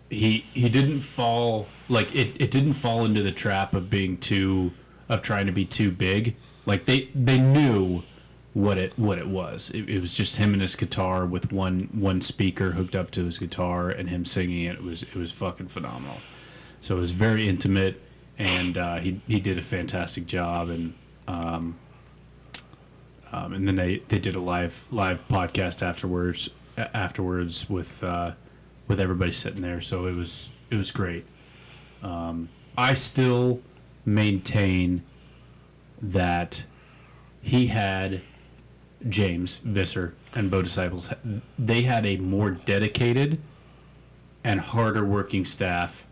He didn't fall it didn't fall into the trap of trying to be too big. Like they knew what it was. It was just him and his guitar with one speaker hooked up to his guitar and him singing it. It was fucking phenomenal. So it was very intimate, and he did a fantastic job. And then they did a live podcast afterwards with everybody sitting there. So it was great. I still maintain that he had James Visser and Bow Disciples. They had a more dedicated and harder working staff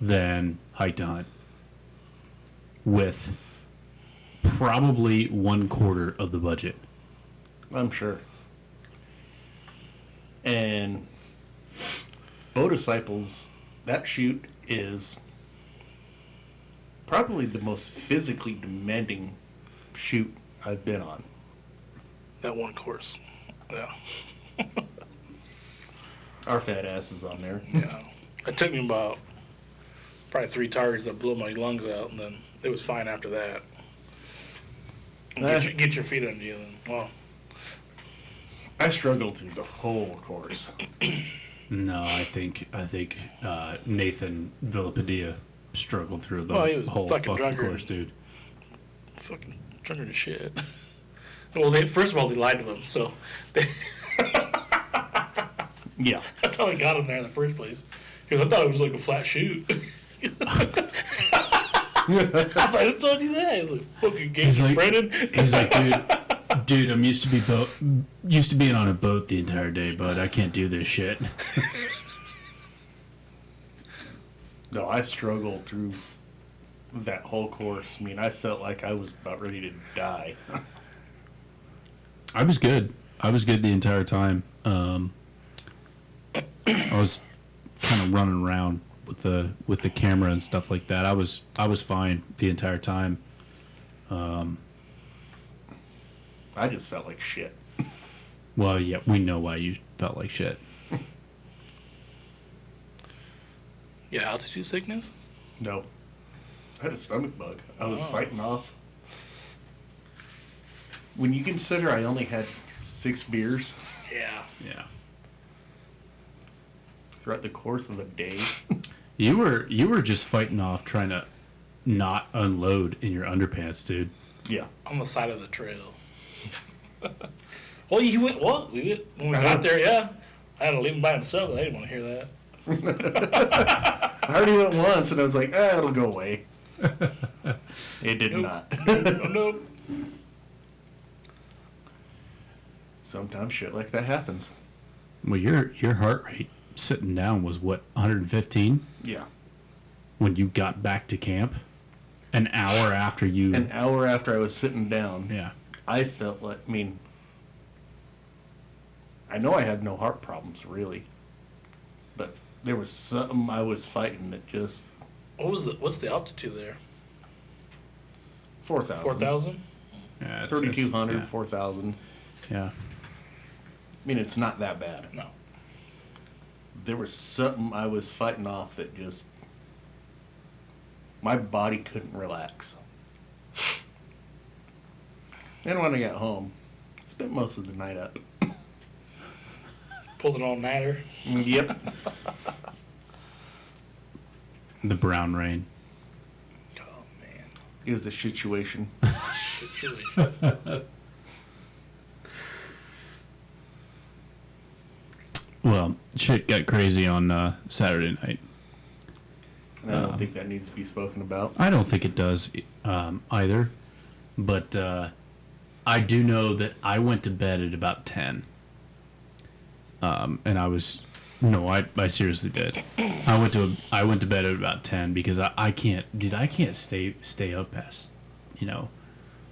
than Hike to Hunt, with probably 1/4 of the budget. I'm sure. And Bow Disciples, that shoot is probably the most physically demanding shoot I've been on. That one course. Yeah. Our fat ass is on there. Yeah. It took me about probably 3 targets that blew my lungs out, and then it was fine after that. Get your feet under you, then. Well, I struggled through the whole course. No, I think Nathan Villapadilla struggled through the he was whole fucking fucking drunker. course, dude. fucking drunker than shit. Well, first of all, they lied to them, so Yeah. that's how I got him there in the first place. Because I thought it was like a flat shoot. I thought I told you that. Like, fucking He's like, Brennan. he's like, dude, I'm used to being on a boat the entire day, but I can't do this shit. No, I struggled through that whole course. I mean, I felt like I was about ready to die. I was good. The entire time. I was kind of running around with the camera and stuff like that. I was fine the entire time. I just felt like shit. Well, yeah, we know why you felt like shit. Yeah, altitude sickness? No. I had a stomach bug. I was fighting off. When you consider I only had 6 beers Yeah. Yeah. throughout the course of a day. You were just fighting off trying to not unload in your underpants, dude. Yeah. On the side of the trail. Well, you went, what? We went, when we got there, yeah. I had to leave him by himself. I didn't want to hear that. I already went once and I was like, it'll go away. It did not. Nope. Sometimes shit like that happens. Well, your heart rate sitting down was what, 115 Yeah. when you got back to camp? An hour after you. An hour after I was sitting down, Yeah. I felt like, I know I had no heart problems, really. But there was something I was fighting that just... What's the altitude there? 4,000. 4,000? Yeah, 3,200, yeah. 4,000. Yeah. It's not that bad. No. There was something I was fighting off that just... my body couldn't relax. And when I got home, spent most of the night up. Pulled it all-nighter. Yep. The brown rain. Oh, man. It was a situation. Well, shit got crazy on Saturday night. And I don't think that needs to be spoken about. I don't think it does. either, but I do know that I went to bed at about 10. And I seriously did. I went to bed at about 10 because I can't stay up past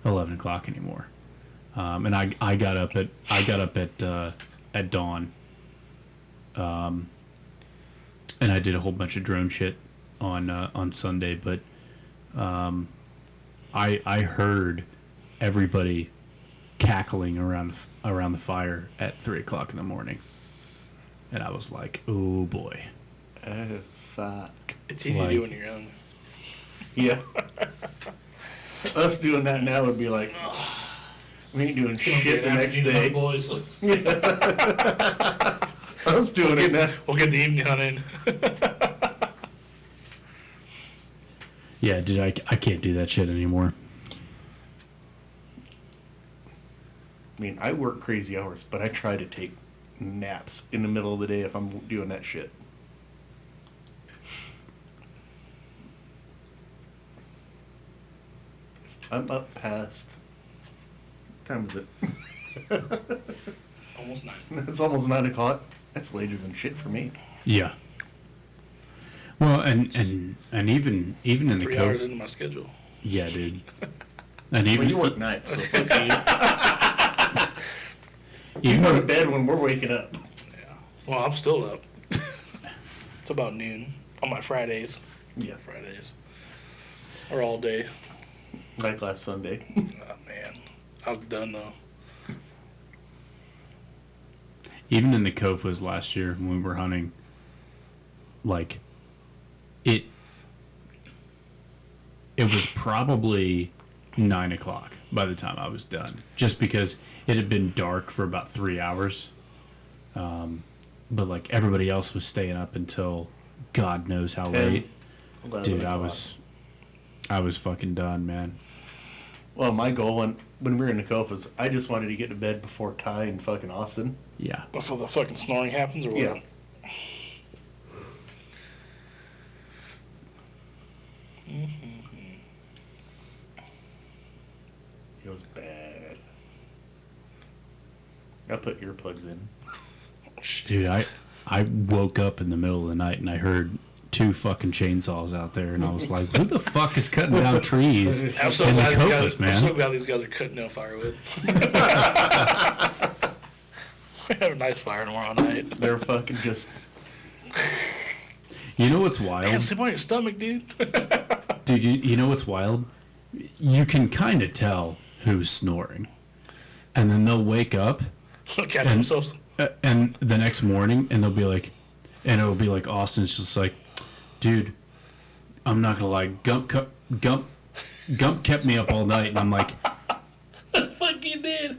11 o'clock anymore. And I got up at dawn. And I did a whole bunch of drone shit on Sunday, but I heard everybody cackling around the fire at 3 o'clock in the morning, and I was like, "Oh boy!" Oh fuck! It's easy to do when you're young. Yeah. Us doing that now would be like, we ain't doing shit the next day. Boys. Us doing it now. We'll get the evening hunt in. Yeah, dude, I can't do that shit anymore. I mean, I work crazy hours, but I try to take naps in the middle of the day if I'm doing that shit. I'm up past. What time is it? Almost 9. It's almost 9 o'clock. That's later than shit for me. Yeah. Well, and even in the 3 hours code. into my schedule. Yeah, dude. And Well, even you work nights, so fuck you. You even go to bed when we're waking up. Yeah. Well, I'm still up. It's about noon on my Fridays. Yeah, Fridays. Or all day. like last Sunday. Oh, man. I was done, though. even in the Kofas last year when we were hunting, like it was probably 9 o'clock by the time I was done, just because it had been dark for about 3 hours. But like everybody else was staying up until God knows how 10, late. 11 Dude, o'clock. I was fucking done, man. Well, my goal when we were in the Kofas, I just wanted to get to bed before Ty and fucking Austin. Yeah. Before the fucking snoring happens, or what? Yeah. It was bad. I put earplugs in. Dude, I woke up in the middle of the night and I heard 2 fucking chainsaws out there, and I was like, who the fuck is cutting down trees in I'm so, the glad Kofas, I'm man? so glad these guys are cutting down firewood. We have a nice fire tomorrow night. They're fucking just. You know what's Damn, wild? sleep on your stomach, dude. Dude, you know what's wild? You can kind of tell who's snoring. And then they'll wake up, They'll catch themselves. and the next morning, and they'll be like, and it'll be like Austin's just like, dude, I'm not gonna lie, Gump kept me up all night, and I'm like, Fuck you did.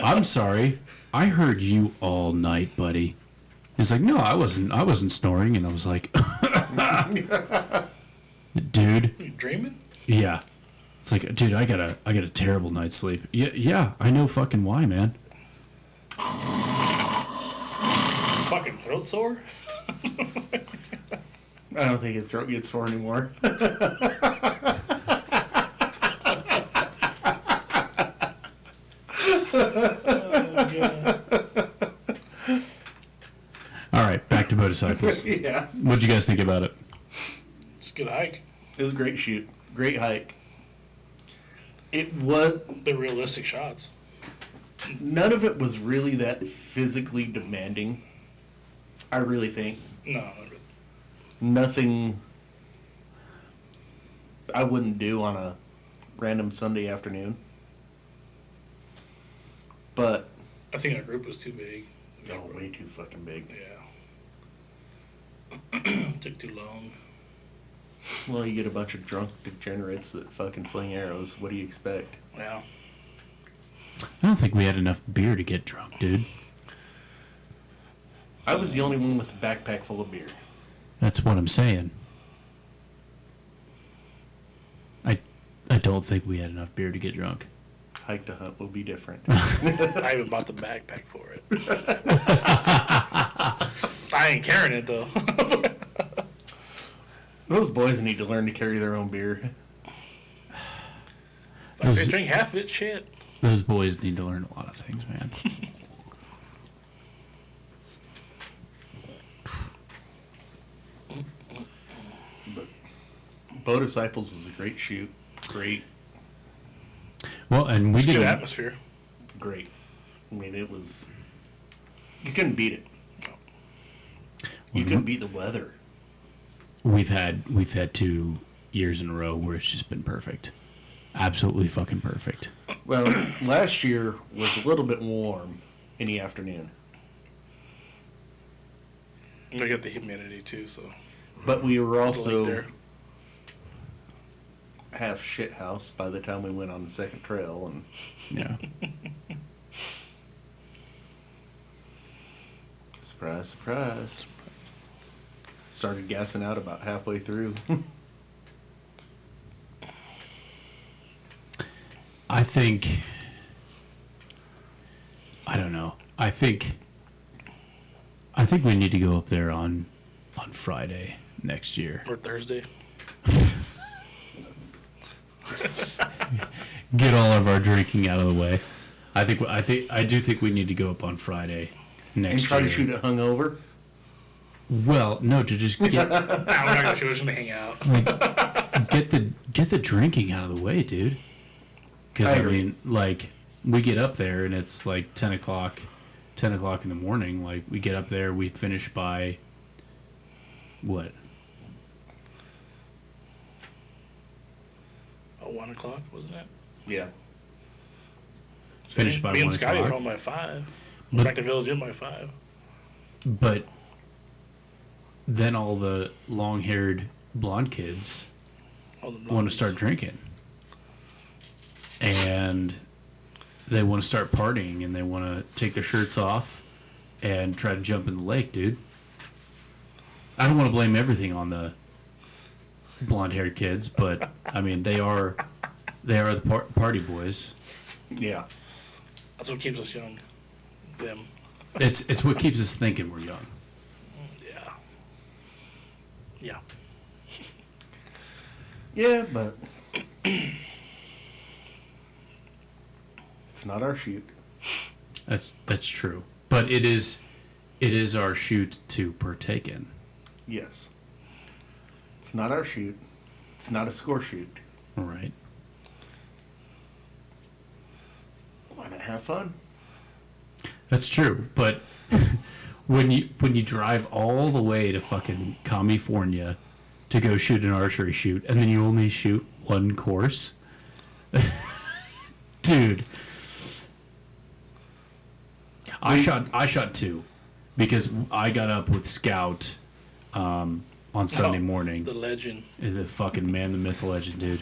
I'm sorry, I heard you all night, buddy. He's like, no, I wasn't snoring, and I was like, dude, You dreaming? yeah. It's like, dude, I got a terrible night's sleep. Yeah, I know fucking why, man. Fucking throat sore? I don't think his throat gets sore anymore. All right, back to motorcycles. Yeah. What'd you guys think about it? It's a good hike. It was a great shoot. Great hike. It was. They're realistic shots. None of it was really that physically demanding. I really think. No, not really. Nothing I wouldn't do on a random Sunday afternoon. But. I think our group was too big. Oh, way too fucking big. Yeah. Took too long. Well, you get a bunch of drunk degenerates that fucking fling arrows. What do you expect? Yeah. I don't think we had enough beer to get drunk, dude. I was the only one with a backpack full of beer. That's what I'm saying. I don't think we had enough beer to get drunk. Hike to hunt will be different. I even bought the backpack for it. I ain't carrying it, though. Those boys need to learn to carry their own beer. If they drink half of it, shit. Those boys need to learn a lot of things, man. Bow Disciples is a great shoot. Well, and we Good did atmosphere. Great. I mean, it was. You couldn't beat it. You couldn't beat the weather. We've had 2 years in a row where it's just been perfect. Absolutely fucking perfect. Well, last year was a little bit warm in the afternoon. They got the humidity too, so. But we were Lake also there. half shit house by the time we went on the second trail, and Yeah. surprise, surprise. Started gassing out about halfway through. I don't know. I think we need to go up there on Friday next year. Or Thursday. Get all of our drinking out of the way. I do think we need to go up on Friday And next try year. to shoot it hungover. Well, no, to just get Nah, we're not gonna shoot. We're just gonna hang out. get the drinking out of the way, dude. Because I I agree. mean, like, we get up there and it's like 10 o'clock in the morning. Like, we get up there, we finish by what? About 1 o'clock, wasn't it? Yeah. Finish by Me and 1 Scotty were o'clock. home by 5. But- Back to Village Inn by 5. But then all the long-haired blonde kids All the want to blondes. start drinking. And they want to start partying and they want to take their shirts off and try to jump in the lake, dude. I don't want to blame everything on the blonde-haired kids, but I mean they are the party boys. Yeah. That's what keeps us young. Them. It's what keeps us thinking we're young. Yeah. Yeah. Yeah, but it's not our shoot. That's true, but it is our shoot to partake in. Yes. It's not our shoot. It's not a score shoot. All right. Why not have fun? That's true, but when you drive all the way to fucking California to go shoot an archery shoot, and then you only shoot one course, dude. I shot 2 because I got up with Scout on Sunday morning. The legend. Is a fucking man, the myth, the legend, dude.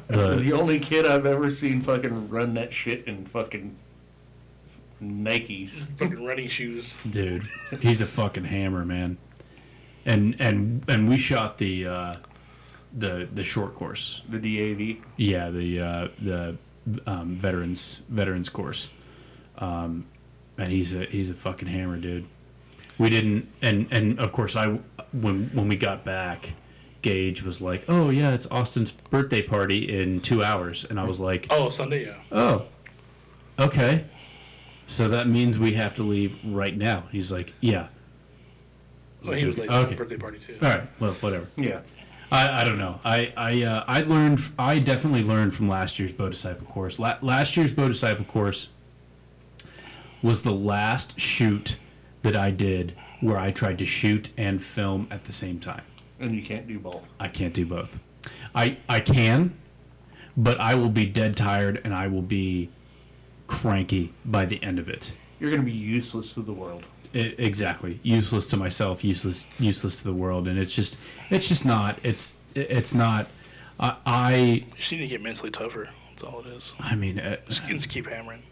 The only kid I've ever seen fucking run that shit in fucking Nikes. Fucking running shoes. Dude, he's a fucking hammer, man. And we shot the short course. The DAV. Yeah, the veterans course. And he's a fucking hammer, dude. We didn't, and of course when we got back, Gage was like, "Oh yeah, it's Austin's birthday party in 2 hours," and I was like, Oh, Sunday, yeah. "Oh, okay." So that means we have to leave right now. He's like, "Yeah." So he was late for Okay. the birthday party too. All right. Well, whatever. Yeah. I don't know. I definitely learned from last year's Bow Disciple course. Last year's Bow Disciple course was the last shoot that I did where I tried to shoot and film at the same time. And you can't do both. I can't do both. I can, but I will be dead tired and I will be cranky by the end of it. You're going to be useless to the world. Exactly. Useless to myself, useless to the world, and it's just not. It's not. You just need to get mentally tougher. That's all it is. I mean, Just keep hammering.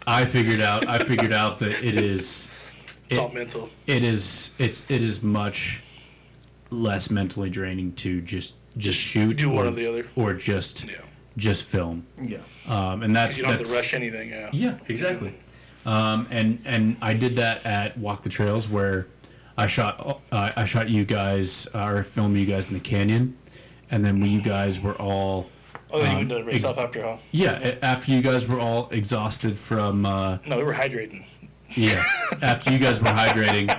I figured out that it is. It's all mental. It is much less mentally draining to just shoot Do one or the other. or just film. Yeah. And that's You don't have that's to rush anything. Yeah. yeah, exactly. And I did that at Walk the Trails where I shot you guys, or filmed you guys in the canyon, and then when you guys were all Oh, then you did it yourself after, huh? after you guys were all exhausted from No, we were hydrating. yeah, after you guys were hydrating,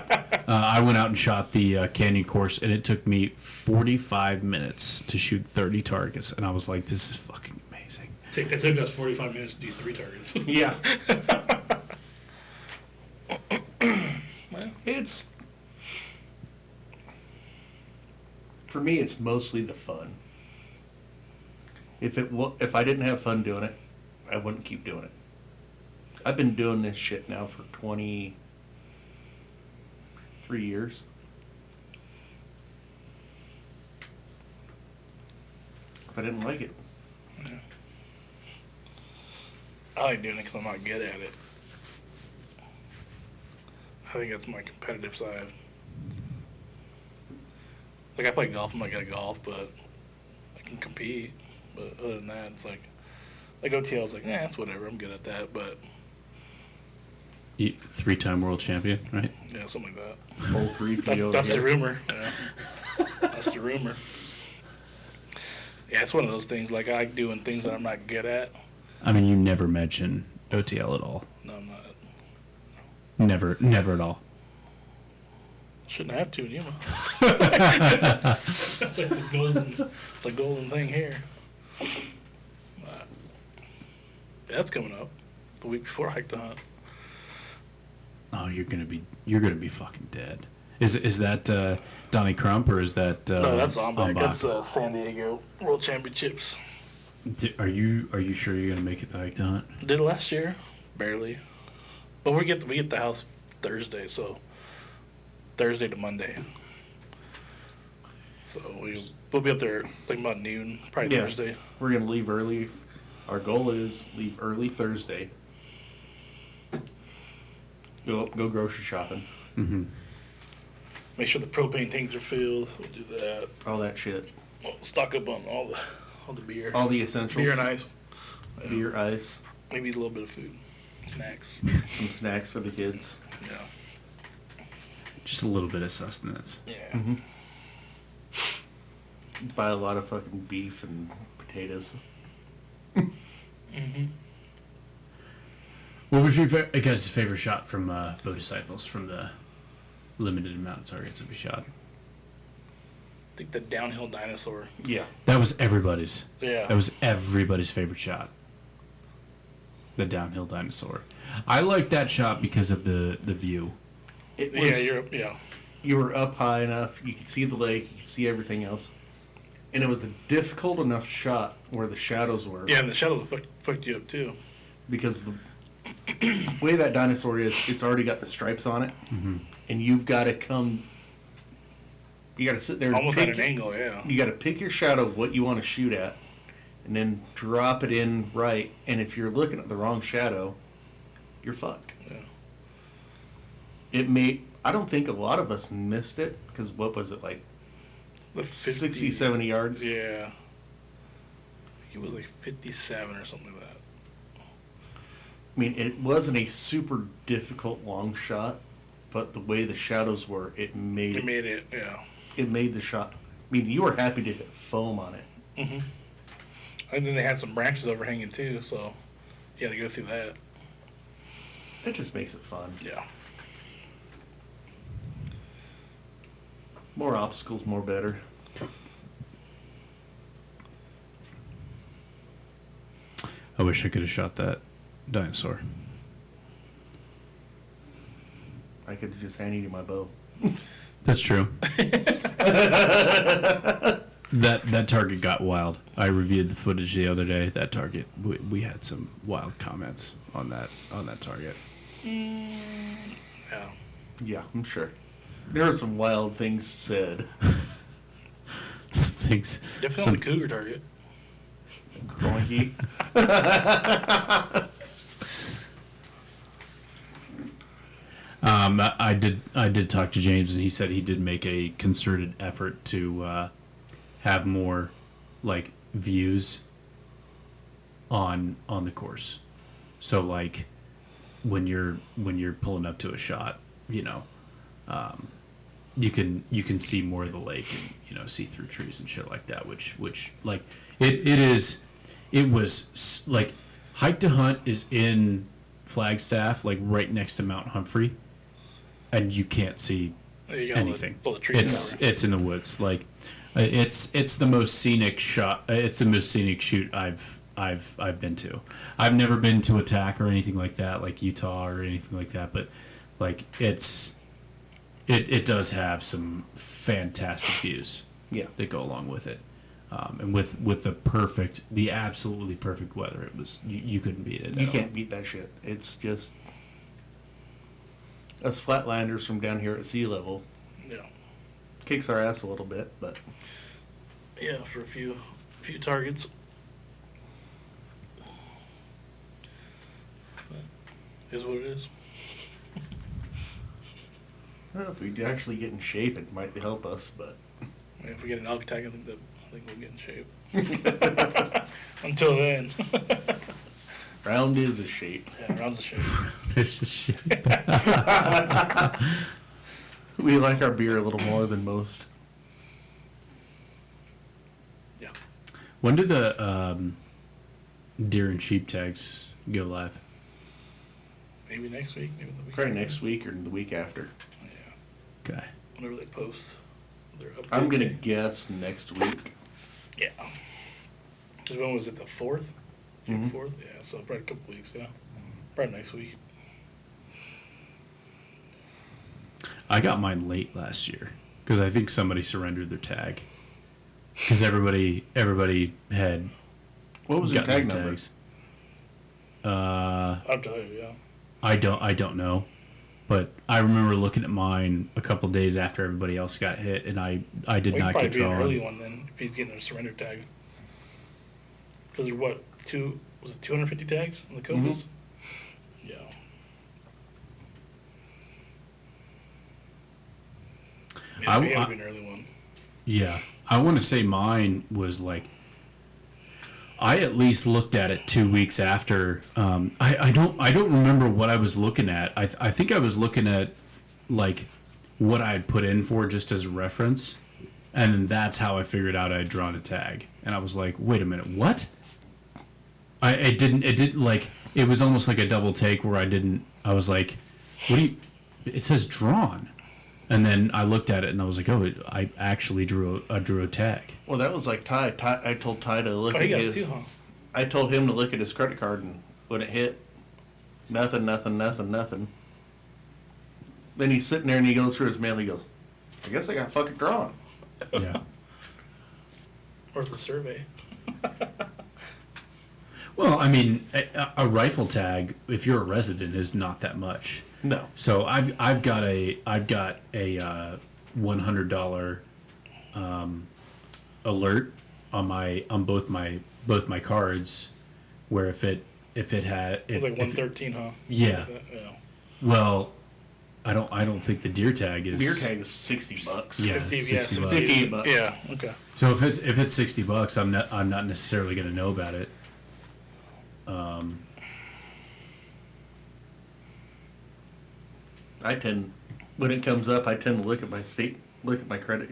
I went out and shot the canyon course, and it took me 45 minutes to shoot 30 targets, and I was like, this is fucking amazing. It took us 45 minutes to do 3 targets. Yeah. It's, for me, it's mostly the fun. If I didn't have fun doing it, I wouldn't keep doing it. I've been doing this shit now for 23 years. If I didn't like it, I like doing it because I'm not good at it. I think that's my competitive side. Like, I play golf, I'm not good at golf, but I can compete. But other than that, it's like OTL's like, it's whatever, I'm good at that, but You 3-time world champion, right? yeah, something like that. full 3 That's the rumor. Yeah. That's the rumor. Yeah, it's one of those things. Like, I like doing things that I'm not good at. I mean, you never mention OTL at all. No, I'm not. Never at all. Shouldn't have to, you know. That's like the golden thing here. Yeah, that's coming up. The week before Hike to Hunt. Oh, you're gonna be fucking dead. Is that Donnie Crump or is that? No, that's Ombak. Ombak? That's San Diego World Championships. Are you sure you're gonna make it to Hike to Hunt? Did it last year, barely. But we get the house Thursday, so Thursday to Monday. So we'll be up there like about noon, probably Yeah. Thursday. we're gonna leave early. Our goal is leave early Thursday. Go grocery shopping, Make sure the propane tanks are filled. We'll do that. all that shit, We'll stock up on all the beer, all the essentials. beer and ice, Beer, ice, maybe a little bit of food, snacks. some snacks for the kids. Yeah, Just a little bit of sustenance. yeah. Buy a lot of fucking beef and potatoes. What was your guys' favorite shot from Bow Disciples from the limited amount of targets that we shot? I think the downhill dinosaur. Yeah, That was everybody's. Yeah. That was everybody's favorite shot. The downhill dinosaur. I liked that shot because of the view. it was. Yeah. You were up high enough. You could see the lake. You could see everything else, and it was a difficult enough shot where the shadows were. Yeah, and the shadows fucked you up too. Because the way that dinosaur is, it's already got the stripes on it, and you've got to come. You got to sit there. Almost and at an angle, yeah. You got to pick your shadow, what you want to shoot at, and then drop it in right. And if you're looking at the wrong shadow, you're fucked. Yeah. It made. I don't think a lot of us missed it because what was it like? The 50, 60, 70 yards. Yeah. I think it was like 57 or something like that. I mean, it wasn't a super difficult long shot, but the way the shadows were, it made It made it, yeah. it made the shot. I mean, you were happy to hit foam on it. And then they had some branches overhanging too, so you had to go through that. That just makes it fun. Yeah. More obstacles, more better. I wish I could have shot that dinosaur. I could have just handed you my bow. That's true. that target got wild. I reviewed the footage the other day. That target, we had some wild comments on that target. Yeah. Yeah, I'm sure. There were some wild things said. Some things. Definitely some- on the cougar target. Cronky. I did talk to James, and he said he did make a concerted effort to have more like views on the course. So like when you're pulling up to a shot, you know, you can see more of the lake and see through trees and shit like that. Which like it was like Hike to Hunt is in Flagstaff, like right next to Mount Humphrey, and you can't see You got anything. All the trees. It's in the woods. Like it's the most scenic shot. It's the most scenic shoot I've been to. I've never been to Attack or anything like that, like Utah or anything like that. But like it does have some fantastic views. Yeah. That go along with it. And with the absolutely perfect weather, it was you couldn't beat it. You can't beat that shit. It's just us flatlanders from down here at sea level Yeah. kicks our ass a little bit, but Yeah, for a few targets. But is what it is. well, if we actually get in shape, it might help us. But I mean, if we get an elk tag, I think we'll get in shape. Until then. round is a shape. Yeah, rounds of shape. It's just shit. We like our beer a little more than most. Yeah. When do the deer and sheep tags go live? Maybe next week. Maybe the week. Probably after. next week or the week after. Yeah. Okay. Whenever they post their update. I'm gonna day. guess next week. Yeah. Because when was it? The 4th? June Mhm. 4th? Yeah, so probably a couple weeks, yeah. Probably next week. I got mine late last year because I think somebody surrendered their tag because everybody had What was your gotten tag their number? tags. I'll tell you, yeah. I don't know, but I remember looking at mine a couple days after everybody else got hit, and I did Well, not probably get be an drawn. early one then if he's getting a surrender tag. Because there what? 250 tags in the Kofas? Yeah. Yeah, so he had to be an early one. Yeah, I want to say mine was like. I at least looked at it 2 weeks after. I don't remember what I was looking at. I think I was looking at like what I had put in for just as a reference, and then that's how I figured out I had drawn a tag. And I was like, wait a minute, what? It didn't like it was almost like a double take where I was like, what do you? It says drawn. And then I looked at it and I was like, "Oh, I actually drew a tag." Well, that was like Ty. I told Ty to look Oh, at he got it his. too, huh? I told him to look at his credit card, and when it hit, nothing. Then he's sitting there and he goes through his mail. And he goes, "I guess I got fucking drawn." Yeah. Where's the survey? Well, I mean, a rifle tag, if you're a resident, is not that much. No. So I've got a $100 alert on both my cards, where if it had It was like 113, huh? Yeah. Like that, yeah. Well, I don't think the deer tag is Beer tag is $60. Yeah, 50, it's yeah, 60 so bucks. 58 bucks. Yeah, okay. So if it's $60, I'm not necessarily going to know about it. When it comes up, I tend to look at my credit,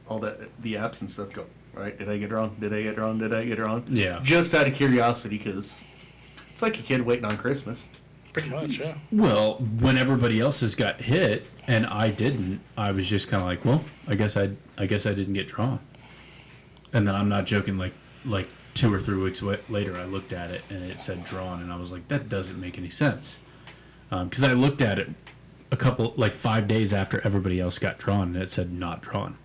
all that, the apps and stuff. Go, all right, did I get drawn? Did I get drawn? Did I get drawn? Yeah. Just out of curiosity, because it's like a kid waiting on Christmas. Pretty much, yeah. Well, when everybody else has got hit and I didn't, I was just kind of like, well, I guess I didn't get drawn. And then I'm not joking. Like 2 or 3 weeks later, I looked at it and it said drawn, and I was like, that doesn't make any sense. Because I looked at it 5 days after everybody else got drawn, and it said not drawn.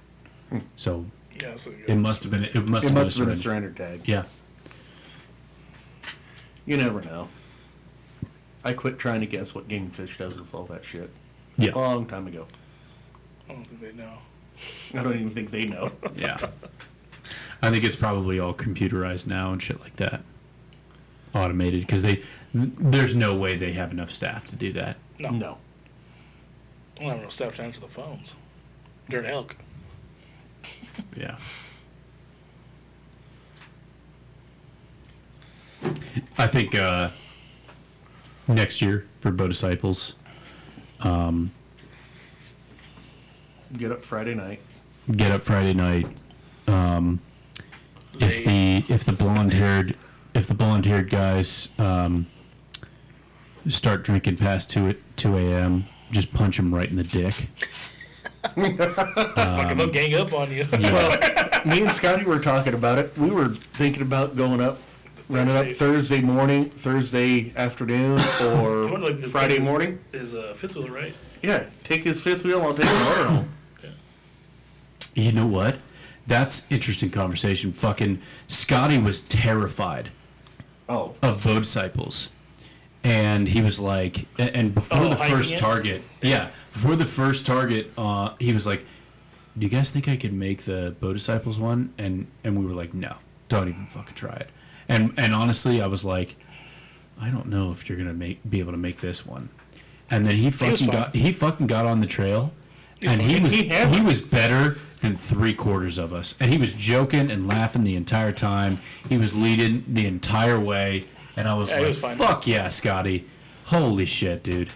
So Yeah, so it must have been It must have been a surrender. surrender tag. Yeah. You never know. I quit trying to guess what Game Fish does with all that shit. Yeah. A long time ago. I don't think they know. I don't even think they know. Yeah. I think it's probably all computerized now and shit like that. Automated, because there's no way they have enough staff to do that. No. No. I don't have no staff to answer the phones. During elk. Yeah. I think next year for Bow Disciples, Get up Friday night. Get up Friday night. If the blonde haired guys start drinking past 2 a.m., just punch them right in the dick. Fucking they'll gang up on you. Well, me and Scotty were talking about it. We were thinking about going up, running up Thursday morning, Thursday afternoon, or Friday morning. His fifth wheel, right? Yeah, take his fifth wheel. I'll take the motor home. You know what? That's interesting conversation. Fucking Scotty was terrified Oh, of bow disciples. And he was like, and before the first target, before the first target, he was like, do you guys think I could make the bow disciples one? And we were like, no, don't even fucking try it. And honestly, I was like, I don't know if you're gonna be able to make this one. And then he fucking got on the trail, and he was better than 3/4 of us. And he was joking and laughing the entire time. He was leading the entire way. And I was like, fuck yeah, Scotty. Holy shit, dude.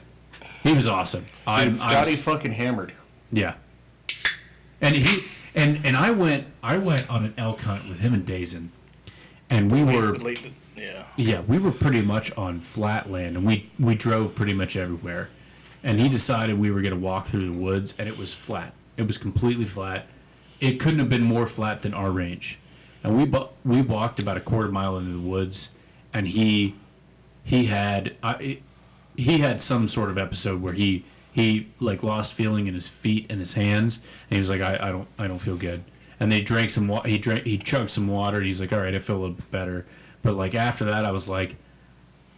He was awesome. Scotty fucking hammered. Yeah. And I went on an elk hunt with him and Dazen. And we were we were pretty much on flat land, and we drove pretty much everywhere. And he decided we were going to walk through the woods, and it was flat. It was completely flat. It couldn't have been more flat than our range. And we walked about a quarter mile into the woods. And he had some sort of episode where he like lost feeling in his feet and his hands, and he was like, I don't feel good. And they drank some water. He chugged some water, and he's like, all right, I feel a little bit better. But like after that, I was like,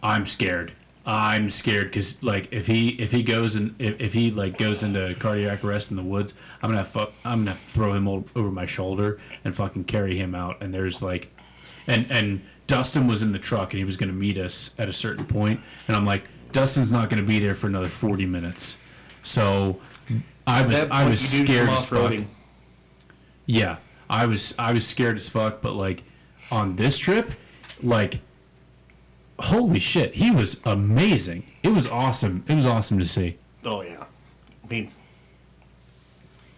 I'm scared because like if he goes into cardiac arrest in the woods, I'm gonna have to throw him over my shoulder and fucking carry him out. And there's like, and Dustin was in the truck, and he was going to meet us at a certain point, and I'm like, Dustin's not going to be there for another 40 minutes. So I was scared as fuck. Yeah, I was scared as fuck. But like on this trip, like holy shit, he was amazing. It was awesome. It was awesome to see. Oh yeah, I mean,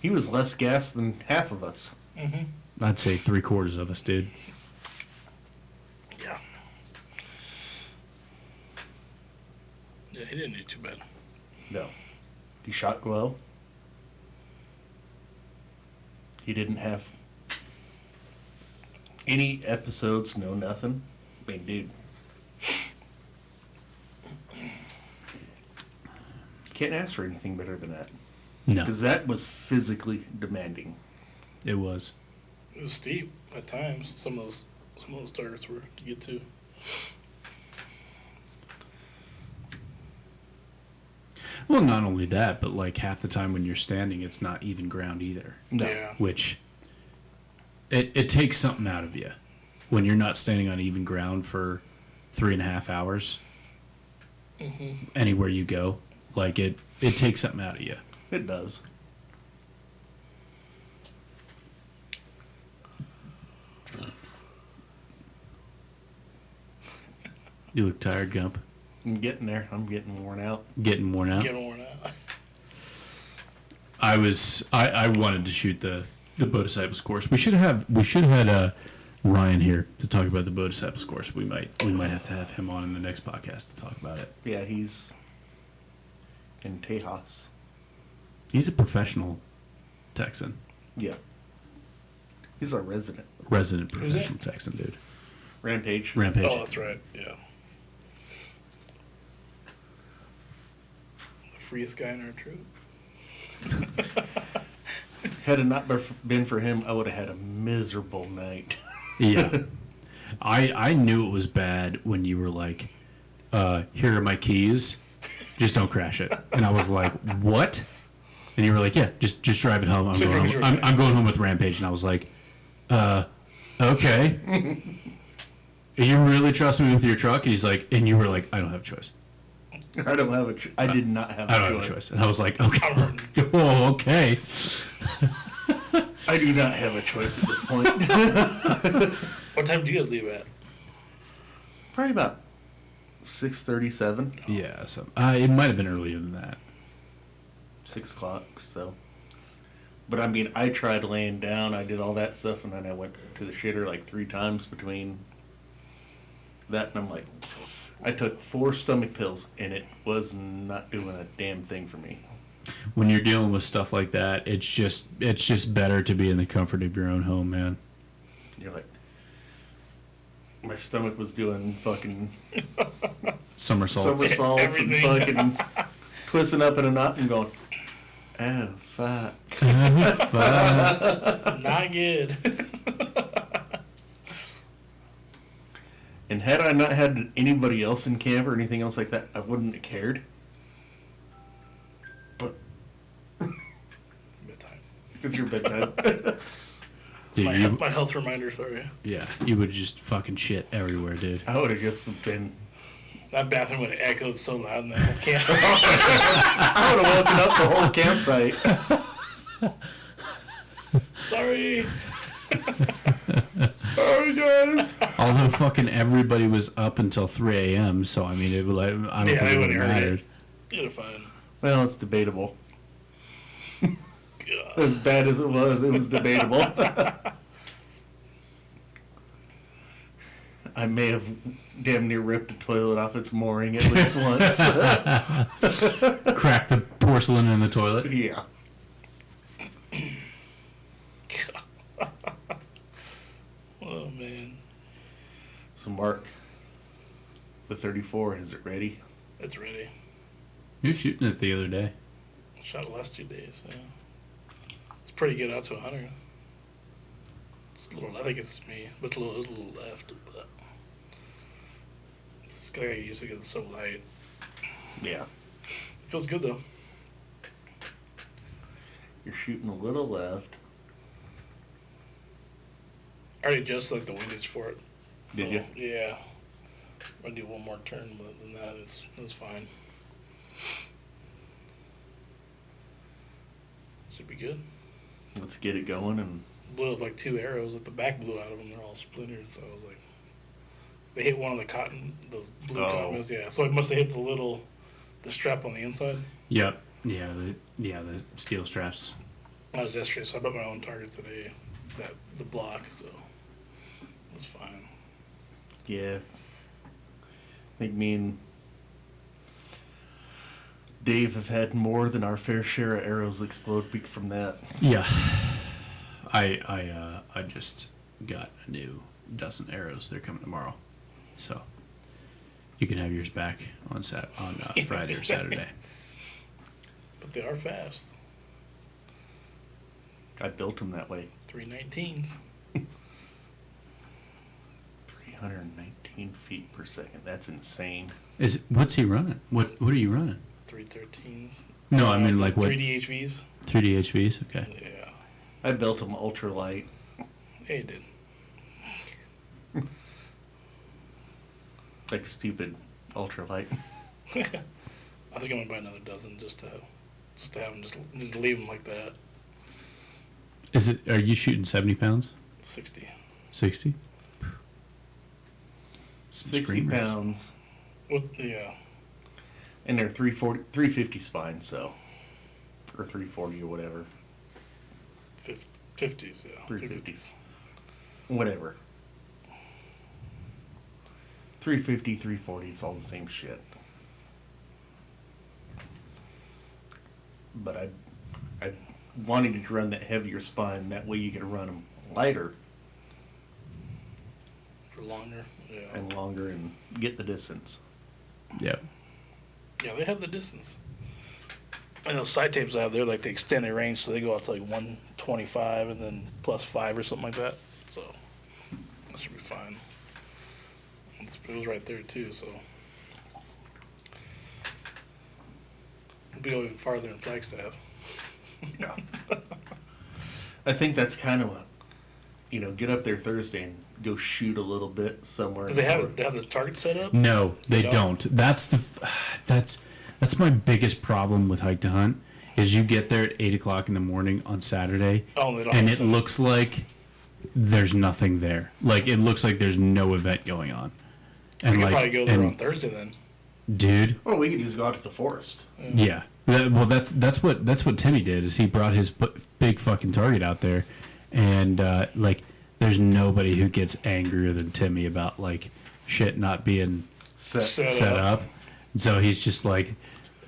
he was less gas than half of us. Mm-hmm. I'd say 3/4 of us, dude. Yeah, he didn't do too bad. No. He shot well. He didn't have any episodes, no nothing. I mean, dude. Can't ask for anything better than that. No. Because that was physically demanding. It was. It was steep at times. Some of those targets were to get to. Well, not only that, but like half the time when you're standing, it's not even ground either. No. Yeah. Which it takes something out of you when you're not standing on even ground for 3.5 hours. Mm-hmm. Anywhere you go, like it takes something out of you. It does. You look tired, Gump. I'm getting there. I'm getting worn out. Getting worn out. Getting worn out. I wanted to shoot the bow disciples course. We should have had Ryan here to talk about the bow disciples course. We might have to have him on in the next podcast to talk about it. Yeah, he's in Tejas. He's a professional Texan. Yeah. He's our resident. Resident professional Texan, dude. Rampage. Oh, that's right. Yeah. The freest guy in our troop. Had it not been for him, I would have had a miserable night. Yeah. I knew it was bad when you were like, here are my keys. Just don't crash it. And I was like, what? And you were like, yeah, just drive it home. I'm going home with Rampage. And I was like, okay. You really trust me with your truck? And he's like, and you were like, I don't have a choice. I don't have a choice. I did not have a choice. I don't have a choice. And I was like, okay. Oh, okay. I do not have a choice at this point. What time do you guys leave at? Probably about 6:37. Yeah, so it might have been earlier than that. 6 o'clock, so. But I mean, I tried laying down. I did all that stuff, and then I went to the shitter like 3 times between that, and I'm like, I took 4 stomach pills, and it was not doing a damn thing for me. When you're dealing with stuff like that, it's just better to be in the comfort of your own home, man. You're like, my stomach was doing fucking Somersaults. somersaults and Everything. fucking twisting up in a knot and going, oh fuck. Not good. And had I not had anybody else in camp or anything else like that, I wouldn't have cared. But Bedtime. it's your bedtime. Dude, My health reminder, sorry. yeah, you would just fucking shit everywhere, dude. I would have just been. That bathroom would have echoed so loud in that whole camp. I would have woken up the whole campsite. Sorry. Sorry, guys. Although fucking everybody was up until 3 a.m., so I mean, it would, like, I don't Yeah, think they it would wouldn't have heard mattered. it. You'd have fine. Well, it's debatable. God. As bad as it was debatable. I may have damn near ripped the toilet off its mooring at least once. Crack the porcelain in the toilet. Yeah. Oh, man. So, Mark, the 34, is it ready? It's ready. You were shooting it the other day. Shot the last 2 days, yeah. It's pretty good out to 100. It's a little, I think it's me, but it's a little left, but it's just gotta get used to it because it's so light. Yeah. It feels good though. You're shooting a little left. I already adjusted like the windage for it. So, Did you? Yeah. I'm gonna do one more turn, but than that, it's fine. Should be good. Let's get it going. And Blew up like 2 arrows. Like the back blew out of them. They're all splintered. So I was like, they hit one of the cotton, those blue Oh. cotton mills. Yeah. So it must have hit the strap on the inside. Yep. Yeah, the steel straps. That was yesterday, so I bet my own target today. The block, so it's fine. yeah. I think me and Dave have had more than our fair share of arrows explode from that. Yeah. I just got a new dozen arrows. They're coming tomorrow, so you can have yours back on Friday or Saturday. But they are fast. I built them that way. 319s. 319 feet per second. That's insane. What's he running? What are you running? 313s. No, I mean like what? 3D HVs. 3D HVs. Okay. Yeah. I built them ultra light. Yeah, you did. Like stupid ultra light. I think I'm gonna buy another dozen just to have them just leave them like that. Are you shooting 70 pounds? 60. 60? 60 pounds. Yeah. And they're 350 spine, so. Or 340 or whatever. 50s, yeah. 350s. Whatever. 350, 340, it's all the same shit. But I wanted to run that heavier spine, that way you could run them lighter For longer. Yeah. and longer and get the distance. Yep. Yeah, they have the distance. And those side tapes I have, they're like the extended range, so they go out to like 125 and then +5 or something like that. So that should be fine. It was right there too, so we'll be even farther in Flagstaff. Yeah. I think that's kind of get up there Thursday and go shoot a little bit somewhere. Do they have the target set up? No, they No. don't. That's my biggest problem with Hike to Hunt is you get there at 8 o'clock in the morning on Saturday, Oh, they don't. and have it set up. looks like there's nothing there. Like it looks like there's no event going on. And We could like, probably go there and on Thursday then. dude, Well, we could just go out to the forest. yeah, That's what Timmy did. Is he brought his big fucking target out there, and like there's nobody who gets angrier than Timmy about like shit not being set up. So he's just like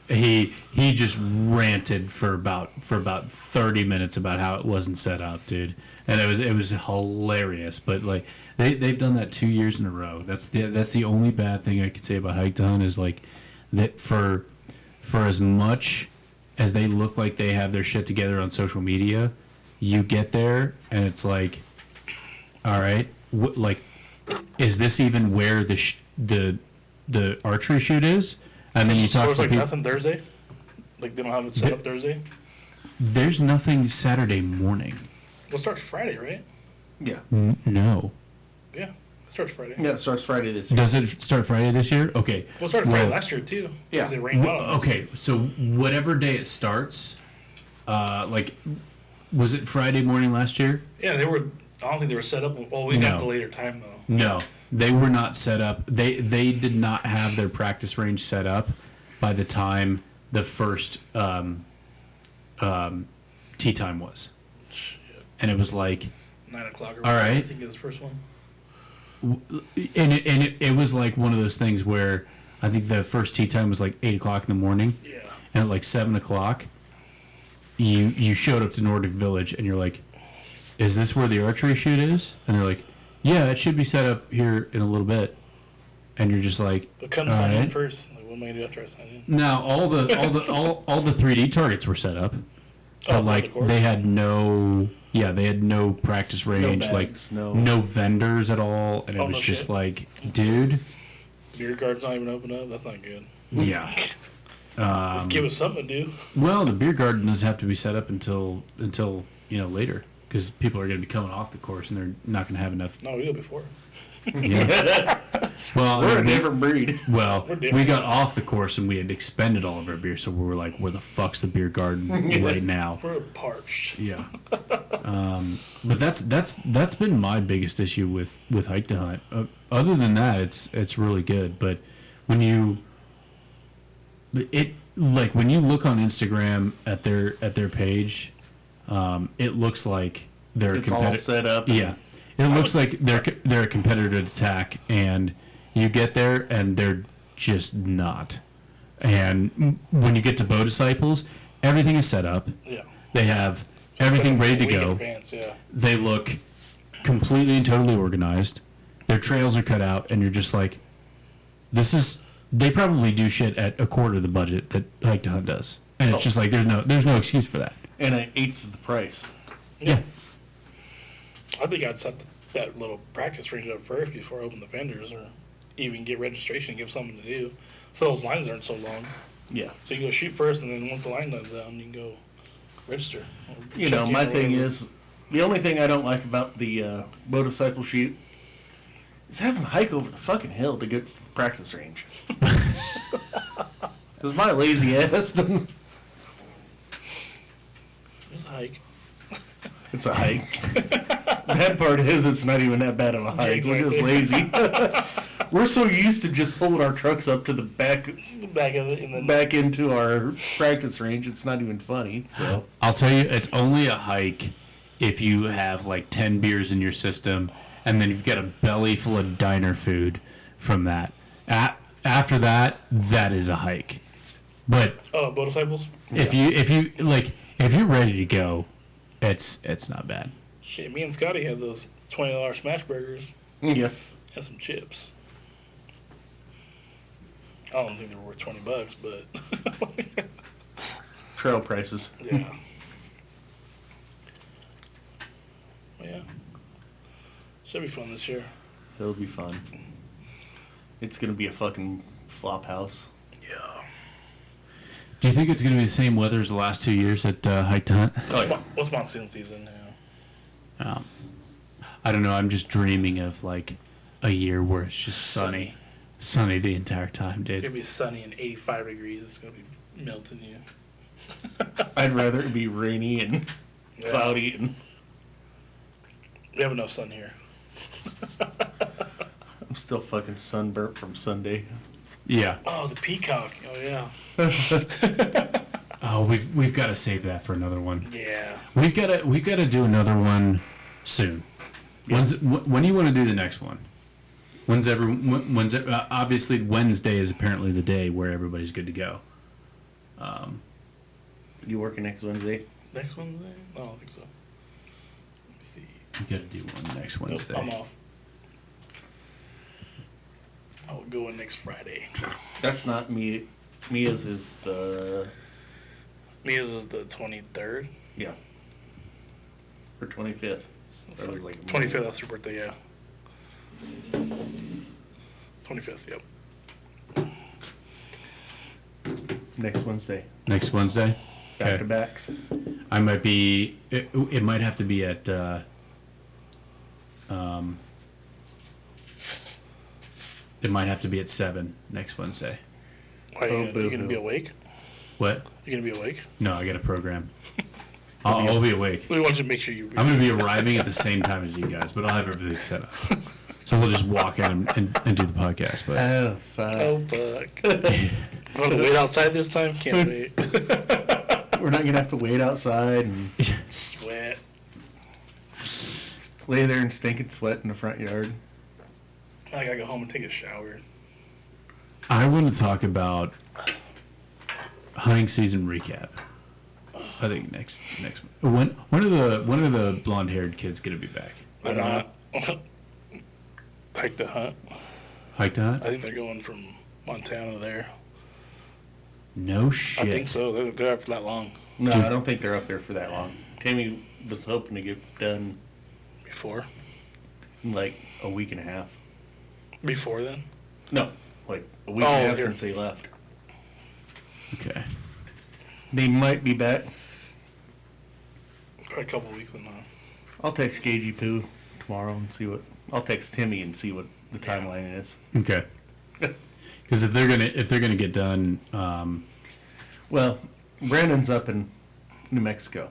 he just ranted for about 30 minutes about how it wasn't set up, dude. And it was hilarious. But like they've done that 2 years in a row. That's the only bad thing I could say about Hike to Hunt is like that for as much as they look like they have their shit together on social media, you get there and it's like, all right, like, is this even where the archery shoot is? And then you talk so it's to like people. nothing Thursday? Like they don't have it set up Thursday? There's nothing Saturday morning. Well, it starts Friday, right? Yeah. No. Yeah, it starts Friday. Yeah, it starts Friday this year. Does it start Friday this year? Okay. Well, it started Friday last year too. Yeah. Because it rained out on us. Okay, so whatever day it starts, like, was it Friday morning last year? Yeah, they were. I don't think they were set up. Well, we got the later time though. No, they were not set up. They did not have their practice range set up by the time the first tea time was. Shit. And it was like 9 o'clock or all whatever, right. I think is the first one. And it was like one of those things where I think the first tea time was like 8 o'clock in the morning. Yeah. And at like 7 o'clock, you showed up to Nordic Village and you're like, is this where the archery shoot is? And they're like, yeah, it should be set up here in a little bit. And you're just like, But come all sign in right. first. Like, what am I gonna do after I sign in? Now all the 3D targets were set up, but like they had no practice range, bags, like no- vendors at all, and it Oh, was no just shit. like, dude, Beer garden's not even open up. That's not good. yeah. Let's give us something to do. Well, the beer garden doesn't have to be set up until later because people are going to be coming off the course and they're not going to have enough. No, we go before. Yeah. Well, We're I a mean, different breed. Well, We're we different. got off the course and we had expended all of our beer, so we were like, "Where the fuck's the beer garden right now?" We're parched. Yeah. But that's been my biggest issue with Hike to Hunt. Other than that, it's really good. But when you look on Instagram at their page, it looks like they're It's all set up. Yeah, it looks like they're a competitor to attack, and you get there and they're just not. And when you get to Bow Disciples, everything is set up. Yeah. They have everything ready to Week in go. advance, yeah. They look completely and totally organized. Their trails are cut out, and you're just like, this is. They probably do shit at a quarter of the budget that Hike to Hunt does, and it's just like there's no excuse for that. And an eighth of the price. Yeah. I think I'd set that little practice range up first before I open the vendors or even get registration, give something to do. So those lines aren't so long. Yeah. So you go shoot first, and then once the line runs out, you can go register. or You check know, in my or thing whatever. is, the only thing I don't like about the motorcycle shoot is having to hike over the fucking hill to get to the practice range. Because my lazy ass, It's a hike. it's a hike. The bad part is it's not even that bad of a hike. We're just lazy. We're so used to just pulling our trucks up to the back Back of it, and then back into our practice range. It's not even funny. So I'll tell you, it's only a hike if you have like 10 beers in your system, and then you've got a belly full of diner food from that. After that, that is a hike. But Bow Disciples. if you're ready to go, it's not bad. Shit, me and Scotty had those $20 smash burgers yeah, and some chips. I don't think they were worth $20, but trail prices. yeah. Well, yeah. Should be fun this year. It'll be fun. It's gonna be a fucking flop house. Yeah. Do you think it's going to be the same weather as the last 2 years at Hike to Hunt? Oh, yeah. What's monsoon season now? I don't know. I'm just dreaming of like a year where it's just sunny the entire time, It's dude. gonna be sunny and 85 degrees. It's gonna be melting you. I'd rather it be rainy and Yeah. cloudy and We have enough sun here. I'm still fucking sunburnt from Sunday. Yeah. Oh, the peacock. Oh yeah. Oh, we've got to save that for another one. Yeah. We've got to do another one soon. Yeah. When do you want to do the next one? Obviously Wednesday is apparently the day where everybody's good to go. You working next Wednesday? Next Wednesday? No, I don't think so. Let me see. We got to do one next Nope, Wednesday. I'm off. I'll go in next Friday. That's not me. Mia's is the Mia's is the 23rd. yeah. Or 25th. That was like 25th, that's your birthday, yeah. 25th, yep. Next Wednesday. Next Wednesday. Back to backs. I might be. It might have to be at. It might have to be at 7 next Wednesday. Why, Oh, you boo-hoo. gonna be awake? What? You gonna be awake? No, I got a program. I'll be awake. We want you to make sure you. I'm going to be arriving at the same time as you guys, but I'll have everything set up. So we'll just walk in and do the podcast. But Oh fuck. Oh fuck! I'm gonna wait outside this time. Can't wait. We're not gonna have to wait outside and Sweat. lay there and stinking sweat in the front yard. I gotta go home and take a shower. I want to talk about hunting season recap. I think next when are the blonde haired kids gonna be back? They're not. Hike to hunt. Hike to hunt? I think they're going from Montana there. No shit. I think so. They're up for that long. No, Dude. I don't think they're up there for that long. Tammy was hoping to get done Before? in like a week and a half. Before then? No, like a week and a half here. since they left. Okay. They might be back. Probably a couple weeks then. I'll text Gagey Poo tomorrow and see what. I'll text Timmy and see what the timeline is. Okay. Because if they're gonna get done, Well, Brandon's up in New Mexico.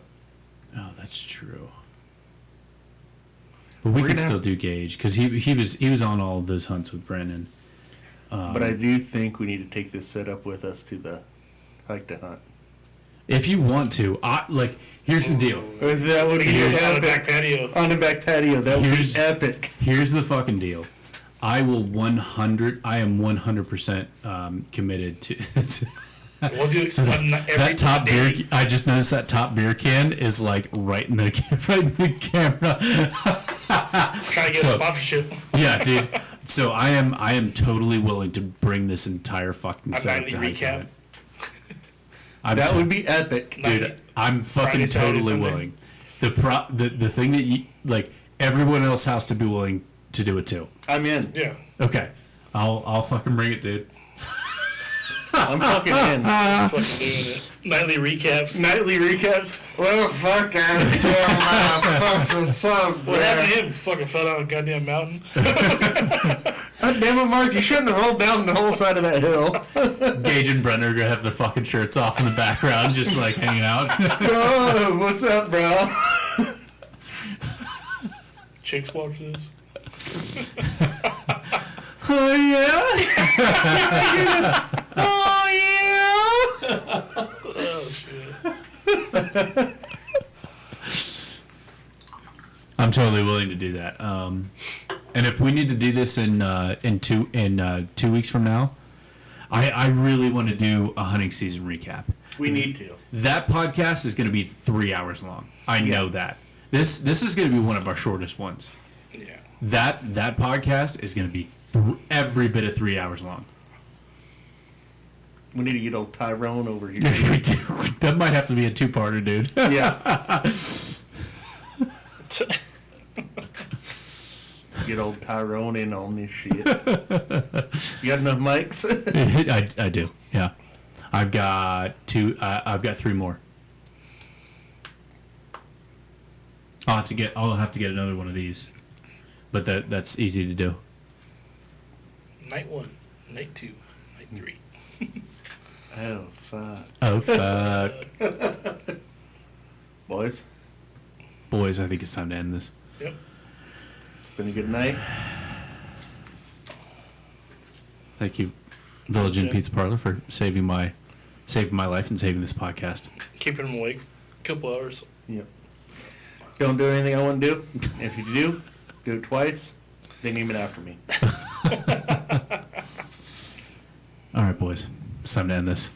oh, that's true. But we We're can gonna still have- do Gage because he was on all of those hunts with Brendan. But I do think we need to take this setup with us to the hike to hunt. If you want to, here's the deal. That would We can do it on the back patio. On the back patio, that would Here's- be epic. Here's the fucking deal. I am 100% committed to. We'll do it So every that top day. beer, I just noticed that top beer can is like right in the camera. Trying to get So- a sponsorship. Yeah, dude. So I am totally willing to bring this entire fucking A setup nightly to Hike recap. Hunt. I'm That to- would be epic. dude. I'm fucking Friday, Saturday, totally Sunday. willing. The thing that you like, everyone else has to be willing to do it too. I'm in. Yeah. Okay, I'll fucking bring it, dude. I'm fucking in. Fucking doing it. Nightly recaps. Nightly recaps. Well, fuck out of here, motherfucker. What happened to him? Fucking fell down a goddamn mountain. God damn it, Mark. You shouldn't have rolled down the whole side of that hill. Gage and Brenner are gonna have their fucking shirts off in the background, just like hanging out. Oh, what's up, bro? Chicks watch this. Oh yeah. Oh, yeah. Oh shit. I'm totally willing to do that. And if we need to do this in 2 weeks from now, I really want to do a hunting season recap. We need to. That podcast is going to be 3 hours long. I know that. This is going to be one of our shortest ones. Yeah. That podcast is going to be every bit of 3 hours long. We need to get old Tyrone over here. If we do, that might have to be a 2-parter, dude. Yeah. Get old Tyrone in on this shit. You got enough mics? I do. Yeah, I've got 2. I've got 3 more. I'll have to get another one of these, but that's easy to do. Night 1, night 2, night 3. Oh, fuck. Oh fuck, Boys, boys! I think it's time to end this. Yep. been a good night. Thank you, Village Inn Yeah. Pizza Parlor, for saving my saving my life and saving this podcast. Keeping them awake a couple hours. Yep. Don't do anything I want to do. If you do it twice. They name it after me. All right, boys. It's time to end this.